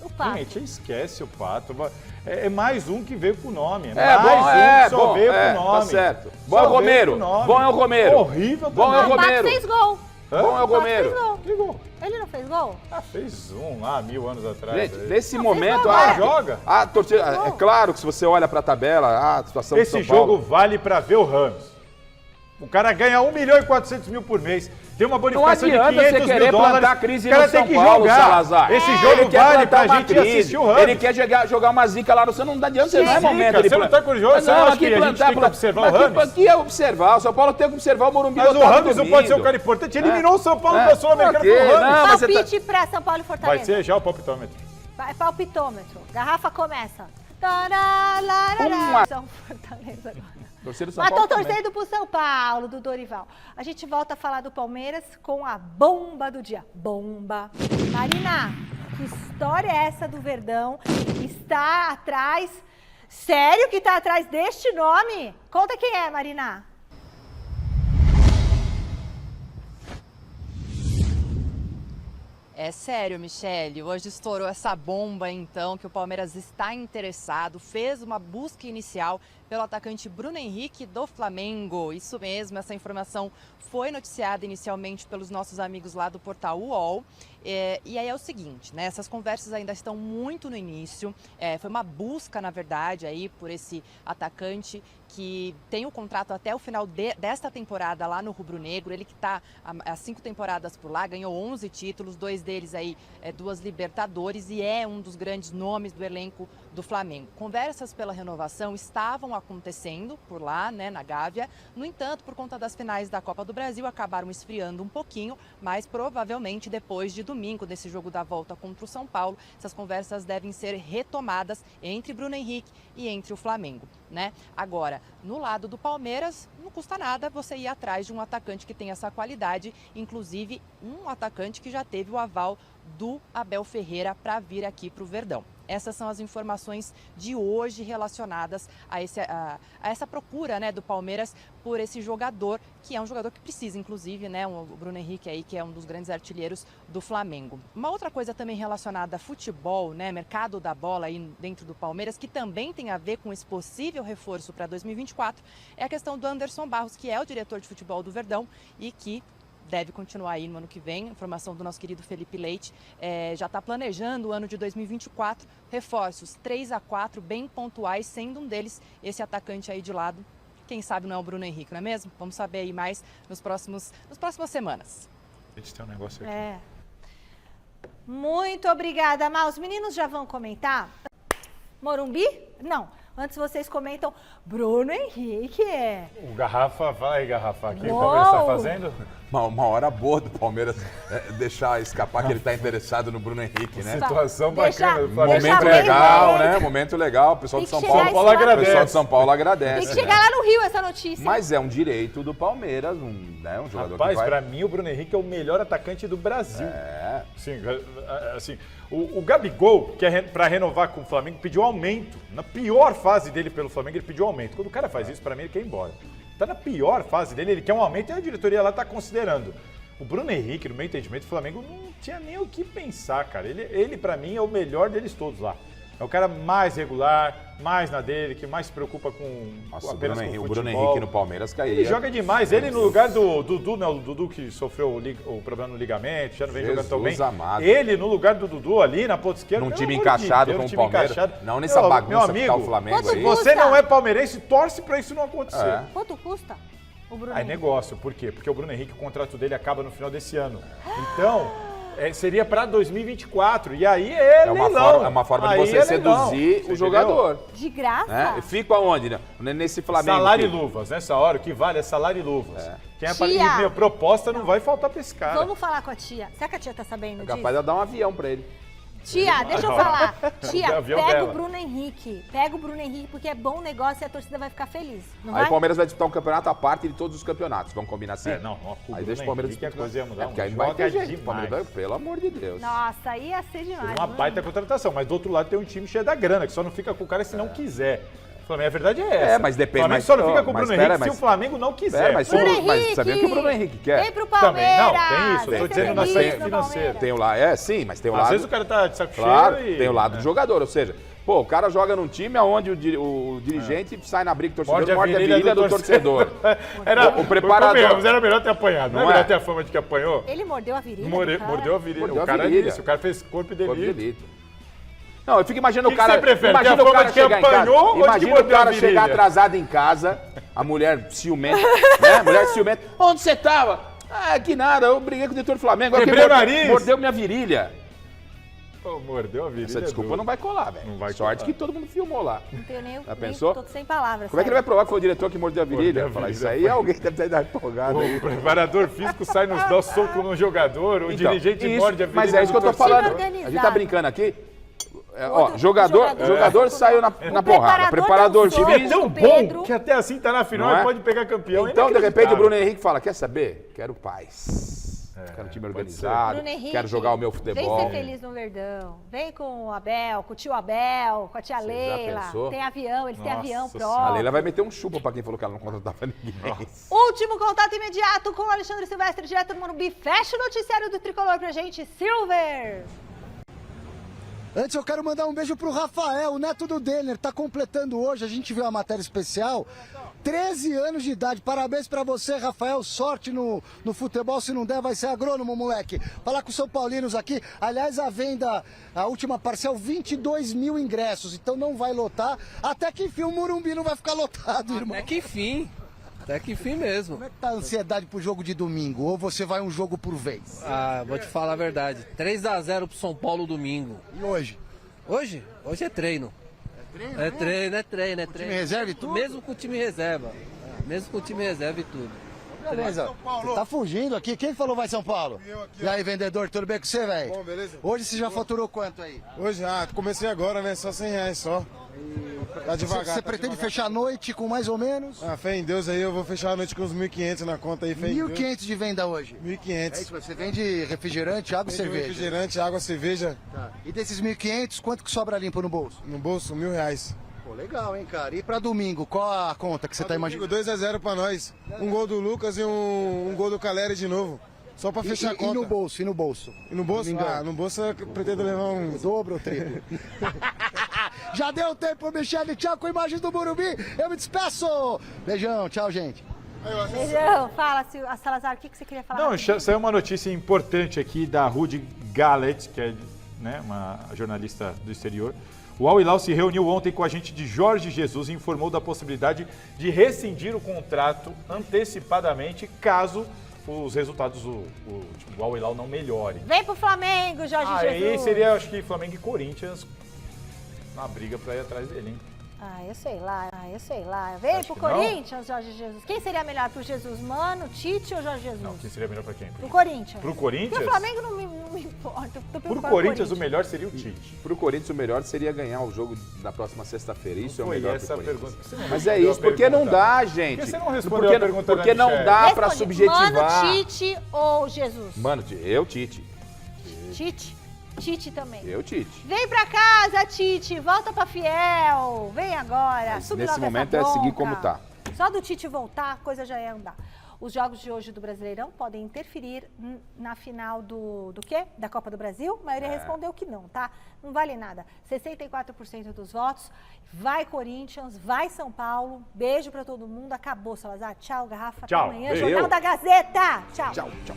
S1: O Pato?
S3: Gente, esquece o Pato. É mais um que veio com o nome.
S2: Veio
S3: com o nome.
S2: Tá certo. Bom é o Romero. Bom é o Romero.
S3: Horrível
S2: Bom é o
S1: O Pato
S2: Romero.
S1: fez gol.
S2: Bom é o Gomeiro.
S3: Que gol?
S1: Ele não fez gol?
S3: Ah, fez um lá 1000 anos atrás.
S2: Gente,
S3: aí.
S2: nesse
S1: Não,
S2: momento,
S1: fez gol,
S3: joga.
S2: a torcida, é claro que se você olha pra tabela, a situação do
S3: Esse
S2: São
S3: jogo
S2: Paulo...
S3: vale pra ver o Ramos. O cara ganha 1.400.000 por mês. Tem uma bonificação de 500
S2: adianta você
S3: mil
S2: querer
S3: dólares.
S2: plantar crise
S3: O cara
S2: no São
S3: tem que
S2: Paulo,
S3: jogar.
S2: Salazar.
S3: Esse jogo
S2: Ele quer
S3: vale
S2: plantar
S3: pra
S2: uma
S3: gente
S2: crise.
S3: assistir o Ramos.
S2: Ele quer jogar uma zica lá no... Você não adianta, não é momento.
S3: Você não tá curioso? Você não acha que a gente tem que observar o Ramos?
S2: Aqui é observar. O São Paulo tem que observar o Morumbi.
S3: Mas o
S2: lotado
S3: Ramos não
S2: domingo.
S3: pode ser um cara importante. Eliminou o São Paulo da Sul-Americana
S2: ok,
S3: com o Ramos.
S2: não, mas você
S1: Palpite pra São Paulo e Fortaleza.
S3: Vai ser já o palpitômetro.
S1: Vai, palpitômetro. Garrafa começa. Tararara. São Fortaleza agora.
S2: Torcida do São
S1: Mas
S2: Paulo
S1: tô
S2: também.
S1: torcendo pro São Paulo, do Dorival. A gente volta a falar do Palmeiras com a bomba do dia. Bomba. Marina, que história é essa do Verdão? Está atrás... Sério que está atrás deste nome? Conta quem é, Marina.
S6: É sério, Michele. Hoje estourou essa bomba, então, que o Palmeiras está interessado. Fez uma busca inicial pelo atacante Bruno Henrique do Flamengo. Isso mesmo, essa informação foi noticiada inicialmente pelos nossos amigos lá do portal UOL. E aí é o seguinte, né? Essas conversas ainda estão muito no início. Foi uma busca, na verdade, aí por esse atacante que tem o contrato até o final desta temporada lá no Rubro Negro. Ele que está há 5 temporadas por lá, ganhou 11 títulos, 2 deles aí, 2 Libertadores, e é um dos grandes nomes do elenco do Flamengo. Conversas pela renovação estavam acontecendo por lá, né, na Gávea. No entanto, por conta das finais da Copa do Brasil, acabaram esfriando um pouquinho, mas provavelmente depois de domingo, desse jogo da volta contra o São Paulo, essas conversas devem ser retomadas entre Bruno Henrique e entre o Flamengo, né? Agora, no lado do Palmeiras, não custa nada você ir atrás de um atacante que tem essa qualidade, inclusive um atacante que já teve o aval do Abel Ferreira para vir aqui para o Verdão. Essas são as informações de hoje relacionadas a essa procura, né, do Palmeiras por esse jogador, que é um jogador que precisa, inclusive, né, o Bruno Henrique aí, que é um dos grandes artilheiros do Flamengo. Uma outra coisa também relacionada a futebol, né, mercado da bola aí dentro do Palmeiras, que também tem a ver com esse possível reforço para 2024, é a questão do Anderson Barros, que é o diretor de futebol do Verdão e que deve continuar aí no ano que vem. Informação do nosso querido Felipe Leite, já está planejando o ano de 2024, reforços 3 a 4 bem pontuais, sendo um deles esse atacante aí de lado. Quem sabe não é o Bruno Henrique, não é mesmo? Vamos saber aí mais nas próximas semanas.
S3: A gente tem um negócio aqui.
S1: Muito obrigada, Mal. Os meninos já vão comentar? Morumbi? Não. Antes vocês comentam Bruno Henrique.
S3: O Garrafa, vai Garrafa, aqui o
S1: Uou!
S3: Palmeiras está fazendo?
S2: Uma hora boa do Palmeiras deixar escapar que ele está interessado no Bruno Henrique, né?
S3: Situação
S1: Deixa-
S3: bacana do Flamengo.
S2: Momento
S1: bem
S2: legal,
S1: feito.
S2: né? Momento legal. O pessoal
S1: Tem
S2: de São
S1: que
S2: Paulo,
S1: chegar São Paulo
S2: o
S3: agradece.
S2: pessoal de São Paulo agradece.
S1: Tem que
S2: né?
S1: chegar lá no Rio essa notícia.
S2: Mas é um direito do Palmeiras, um jogador
S3: Rapaz,
S2: que vai...
S3: pra mim o Bruno Henrique é o melhor atacante do Brasil. Sim, assim, o Gabigol, que é para renovar com o Flamengo, pediu aumento. Na pior fase dele pelo Flamengo, ele pediu aumento. Quando o cara faz isso, pra mim, ele quer ir embora. Tá na pior fase dele, ele quer um aumento e a diretoria lá tá considerando. O Bruno Henrique, no meu entendimento, o Flamengo não tinha nem o que pensar, cara. Ele pra mim, é o melhor deles todos lá. É o cara mais regular, mais na dele, que mais se preocupa com
S2: Nossa,
S3: apenas com o
S2: o
S3: futebol.
S2: Bruno Henrique no Palmeiras caiu.
S3: Ele joga demais. Ele no lugar do Dudu, né? O Dudu que sofreu o problema no ligamento, já não vem jogando tão bem.
S2: Amado.
S3: Ele no lugar do Dudu ali na ponta esquerda.
S2: Num
S3: pelo
S2: time
S3: amor
S2: encaixado
S3: de Deus,
S2: com o
S3: time
S2: Palmeiras.
S3: encaixado.
S2: Não nessa
S3: Meu
S2: bagunça
S3: amigo,
S2: que tá o Flamengo
S1: quanto
S2: aí.
S3: Se você não é palmeirense, torce pra isso não acontecer.
S1: Quanto custa o Bruno
S3: Aí
S1: Henrique?
S3: negócio, por quê? Porque o Bruno Henrique, o contrato dele acaba no final desse ano. Então, seria para 2024. E aí é leilão.
S2: É uma forma de
S3: Aí
S2: você
S3: leilão.
S2: seduzir
S3: Você
S2: o jogador.
S3: entendeu?
S1: De graça?
S2: Né? Fica aonde? Né? Nesse Flamengo.
S3: Salário e
S2: que-
S3: luvas. Nessa hora, o que vale é salário e luvas. Quem é
S1: Tia.
S3: e, meu, proposta não vai faltar pra esse cara.
S1: Vamos falar com a tia. Será que a tia tá sabendo
S2: É
S1: disso?
S2: capaz de dar um avião pra ele.
S1: Tia, deixa eu falar. Tia,
S3: O avião
S1: pega
S3: dela.
S1: o Bruno Henrique. Pega o Bruno Henrique porque é bom negócio e a torcida vai ficar feliz. Não
S2: Aí
S1: vai?
S2: o Palmeiras vai disputar um campeonato à parte de todos os campeonatos. Vamos combinar assim?
S3: Não, ó, o
S2: Aí
S3: Bruno
S2: deixa o Palmeiras
S3: Henrique a
S2: disputar.
S3: coisa ia mudar
S2: Porque aí
S3: muito.
S2: não vai ter
S3: Joga
S2: jeito. O Palmeiras vai,
S3: demais.
S2: pelo amor de Deus.
S1: Nossa, ia ser demais.
S3: Uma
S1: Bruno
S3: baita contratação, mas do outro lado tem um time cheio da grana, que só não fica com o cara se não quiser. O Flamengo, a verdade é essa.
S2: mas depende,
S3: O Flamengo
S2: mas-
S3: só não fica com o
S2: mas
S3: Bruno
S2: pera,
S3: Henrique se
S2: mas-
S3: o Flamengo não quiser.
S2: Mas,
S1: Bruno
S2: mas
S1: Henrique!
S2: sabia que o Bruno Henrique quer?
S1: Vem pro
S3: Também,
S1: Palmeiras!
S3: não, tem isso. Eu
S1: Vem
S3: tô
S1: ser
S3: dizendo na
S1: feliz
S3: saída
S1: no
S3: financeira.
S1: Palmeiras.
S2: Tem o lado, sim, mas tem o
S3: Às
S2: lado...
S3: vezes o cara tá de saco
S2: Claro,
S3: cheio e...
S2: tem o lado do jogador, ou seja, Pô, o cara joga num time onde o dirigente sai na briga com o torcedor,
S3: Morde
S2: morde a virilha do torcedor.
S3: Era,
S2: o preparador...
S3: Era melhor ter apanhado. Não é melhor ter a fama de que apanhou?
S1: Ele mordeu a virilha.
S3: Mordeu a virilha.
S2: Mordeu
S3: O cara
S2: a virilha.
S3: disse, o cara fez corpo de delito.
S2: Não, eu fico imaginando o
S3: que
S2: cara...
S3: você prefere?
S2: Imagina
S3: Ter a
S2: o
S3: fama
S2: cara
S3: de que
S2: chegar em casa.
S3: apanhou ou de que
S2: Imagina o
S3: mordeu a
S2: cara
S3: virilha?
S2: chegar atrasado em casa, a mulher ciumenta, né? Mulher ciumenta. Onde você tava? Ah, que nada, eu briguei com o diretor do Flamengo.
S3: Quebrei o nariz.
S2: Mordeu minha virilha.
S3: Pô, mordeu a virilha.
S2: Essa desculpa não vai colar, velho.
S3: Não vai
S2: Sorte
S3: colar.
S2: que todo mundo filmou lá.
S1: Não tenho nem...
S2: Já pensou?
S1: Tô sem palavras.
S2: Como é que ele vai provar que foi o diretor que mordeu a virilha?
S3: Mordeu a
S2: Falar,
S3: virilha,
S2: isso aí
S3: foi.
S2: alguém deve ter dado empolgado.
S3: O preparador físico sai nos dá soco no jogador, o
S2: Então,
S3: dirigente
S2: isso,
S3: morde a virilha
S2: mas é isso que eu tô
S3: do torcedor.
S2: falando. A gente tá
S1: organizado.
S2: brincando aqui.
S1: Outro
S2: Jogador saiu na porrada. Preparador
S1: deu
S3: É
S2: físico.
S3: tão bom que até assim tá na final
S2: Não é?
S3: e pode pegar campeão.
S2: Então, de repente, o
S3: Inacreditável.
S2: Bruno Henrique fala, quer saber? Quero paz. Quero um time
S3: pode
S2: organizado,
S1: Bruno Henrique,
S2: quero jogar o meu futebol.
S1: Vem ser feliz no Verdão. Vem com o Abel, com o tio Abel, com a tia
S2: Você já
S1: Leila.
S2: pensou?
S1: Tem avião, eles têm
S3: Nossa
S1: avião
S3: Senhora.
S2: A
S1: próprio.
S2: Leila vai meter um chupa pra quem falou que ela não contratava ninguém.
S1: Último contato imediato com o Alexandre Silvestre, direto do Morumbi. Fecha o noticiário do Tricolor pra gente, Silver.
S5: Antes eu quero mandar um beijo pro Rafael, o neto do Denner, tá completando hoje, a gente viu a matéria especial, 13 anos de idade. Parabéns pra você, Rafael, sorte no futebol, se não der vai ser agrônomo, moleque. Falar com os São Paulinos aqui, aliás a venda, a última parcial, 22 mil ingressos, então não vai lotar, até que enfim o Morumbi não vai ficar lotado, irmão.
S14: Até que enfim mesmo.
S5: Como é que tá a ansiedade pro jogo de domingo, ou você vai um jogo por vez?
S14: Ah, vou te falar a verdade. 3-0 pro São Paulo domingo.
S5: E hoje?
S14: Hoje é treino. É treino.
S5: Time reserva e tudo?
S14: Mesmo com o time reserva. Mesmo com o time reserva e tudo.
S5: Beleza. Você tá fugindo aqui. Quem falou vai São Paulo? E aí, vendedor, tudo bem com você, velho?
S15: Bom, beleza?
S5: Hoje você já faturou quanto aí?
S15: Hoje, comecei agora, né? Só R$100 só. Tá devagar.
S5: Você pretende fechar a noite com mais ou menos?
S15: Fé em Deus aí, eu vou fechar a noite com uns 1.500 na conta aí, fé em Deus.
S5: 1.500 de venda hoje?
S15: 1.500.
S5: É isso, você vende refrigerante, água e cerveja?
S15: Refrigerante, água, cerveja.
S5: Tá. E desses 1.500, quanto que sobra limpo no bolso?
S15: No bolso, R$1.000.
S5: Pô, legal, hein, cara? E pra domingo, qual a conta que você tá imaginando?
S15: 2-0 pra nós. Um gol do Lucas e um gol do Caleri de novo. Só pra fechar a conta.
S5: E no bolso?
S15: E no bolso? No bolso eu pretendo levar um...
S5: O dobro ou triplo? Já deu tempo, Michele. Tchau com imagens do Morumbi. Eu me despeço. Beijão, tchau, gente.
S1: Beijão. Fala, Salazar, o que você queria falar?
S3: Não, saiu uma notícia importante aqui da Rudy Gallet, que é, né, uma jornalista do exterior. O Al Hilal se reuniu ontem com a agente de Jorge Jesus e informou da possibilidade de rescindir o contrato antecipadamente caso os resultados do Al Hilal não melhorem.
S1: Vem pro Flamengo, Jorge Jesus.
S3: Aí seria, acho que, Flamengo e Corinthians na briga pra ir atrás dele, hein?
S1: Eu sei lá. Vem pro Corinthians, Jorge Jesus. Quem seria melhor pro Jesus? Mano, Tite ou Jorge Jesus?
S3: Não, quem seria melhor pra quem?
S1: Pro Corinthians.
S3: Pro Corinthians?
S1: Pro Flamengo não me importa.
S3: Pro Corinthians o melhor seria o Tite.
S2: Pro Corinthians o melhor seria ganhar o jogo da próxima sexta-feira. Isso é o melhor pro Corinthians.
S3: Pergunta.
S2: Mas é isso, porque não dá, gente.
S3: Por que você não respondeu a pergunta
S2: Porque
S3: da
S2: não
S3: Michele?
S2: dá pra subjetivar.
S1: Mano, Tite ou Jesus?
S2: Mano, eu, Tite.
S1: Tite também.
S2: Eu, Tite.
S1: Vem pra casa, Tite. Volta pra Fiel. Vem agora.
S2: Mas
S1: Subi
S2: nesse
S1: logo essa
S2: momento é
S1: bronca.
S2: seguir como tá.
S1: Só do Tite voltar, a coisa já ia andar. Os jogos de hoje do Brasileirão podem interferir na final do quê? Da Copa do Brasil? A maioria respondeu que não, tá? Não vale nada. 64% dos votos. Vai Corinthians, vai São Paulo. Beijo pra todo mundo. Acabou, Salazar. Tchau, Garrafa.
S3: Tchau.
S1: Até amanhã. Jornal da Gazeta. Tchau.
S2: Tchau.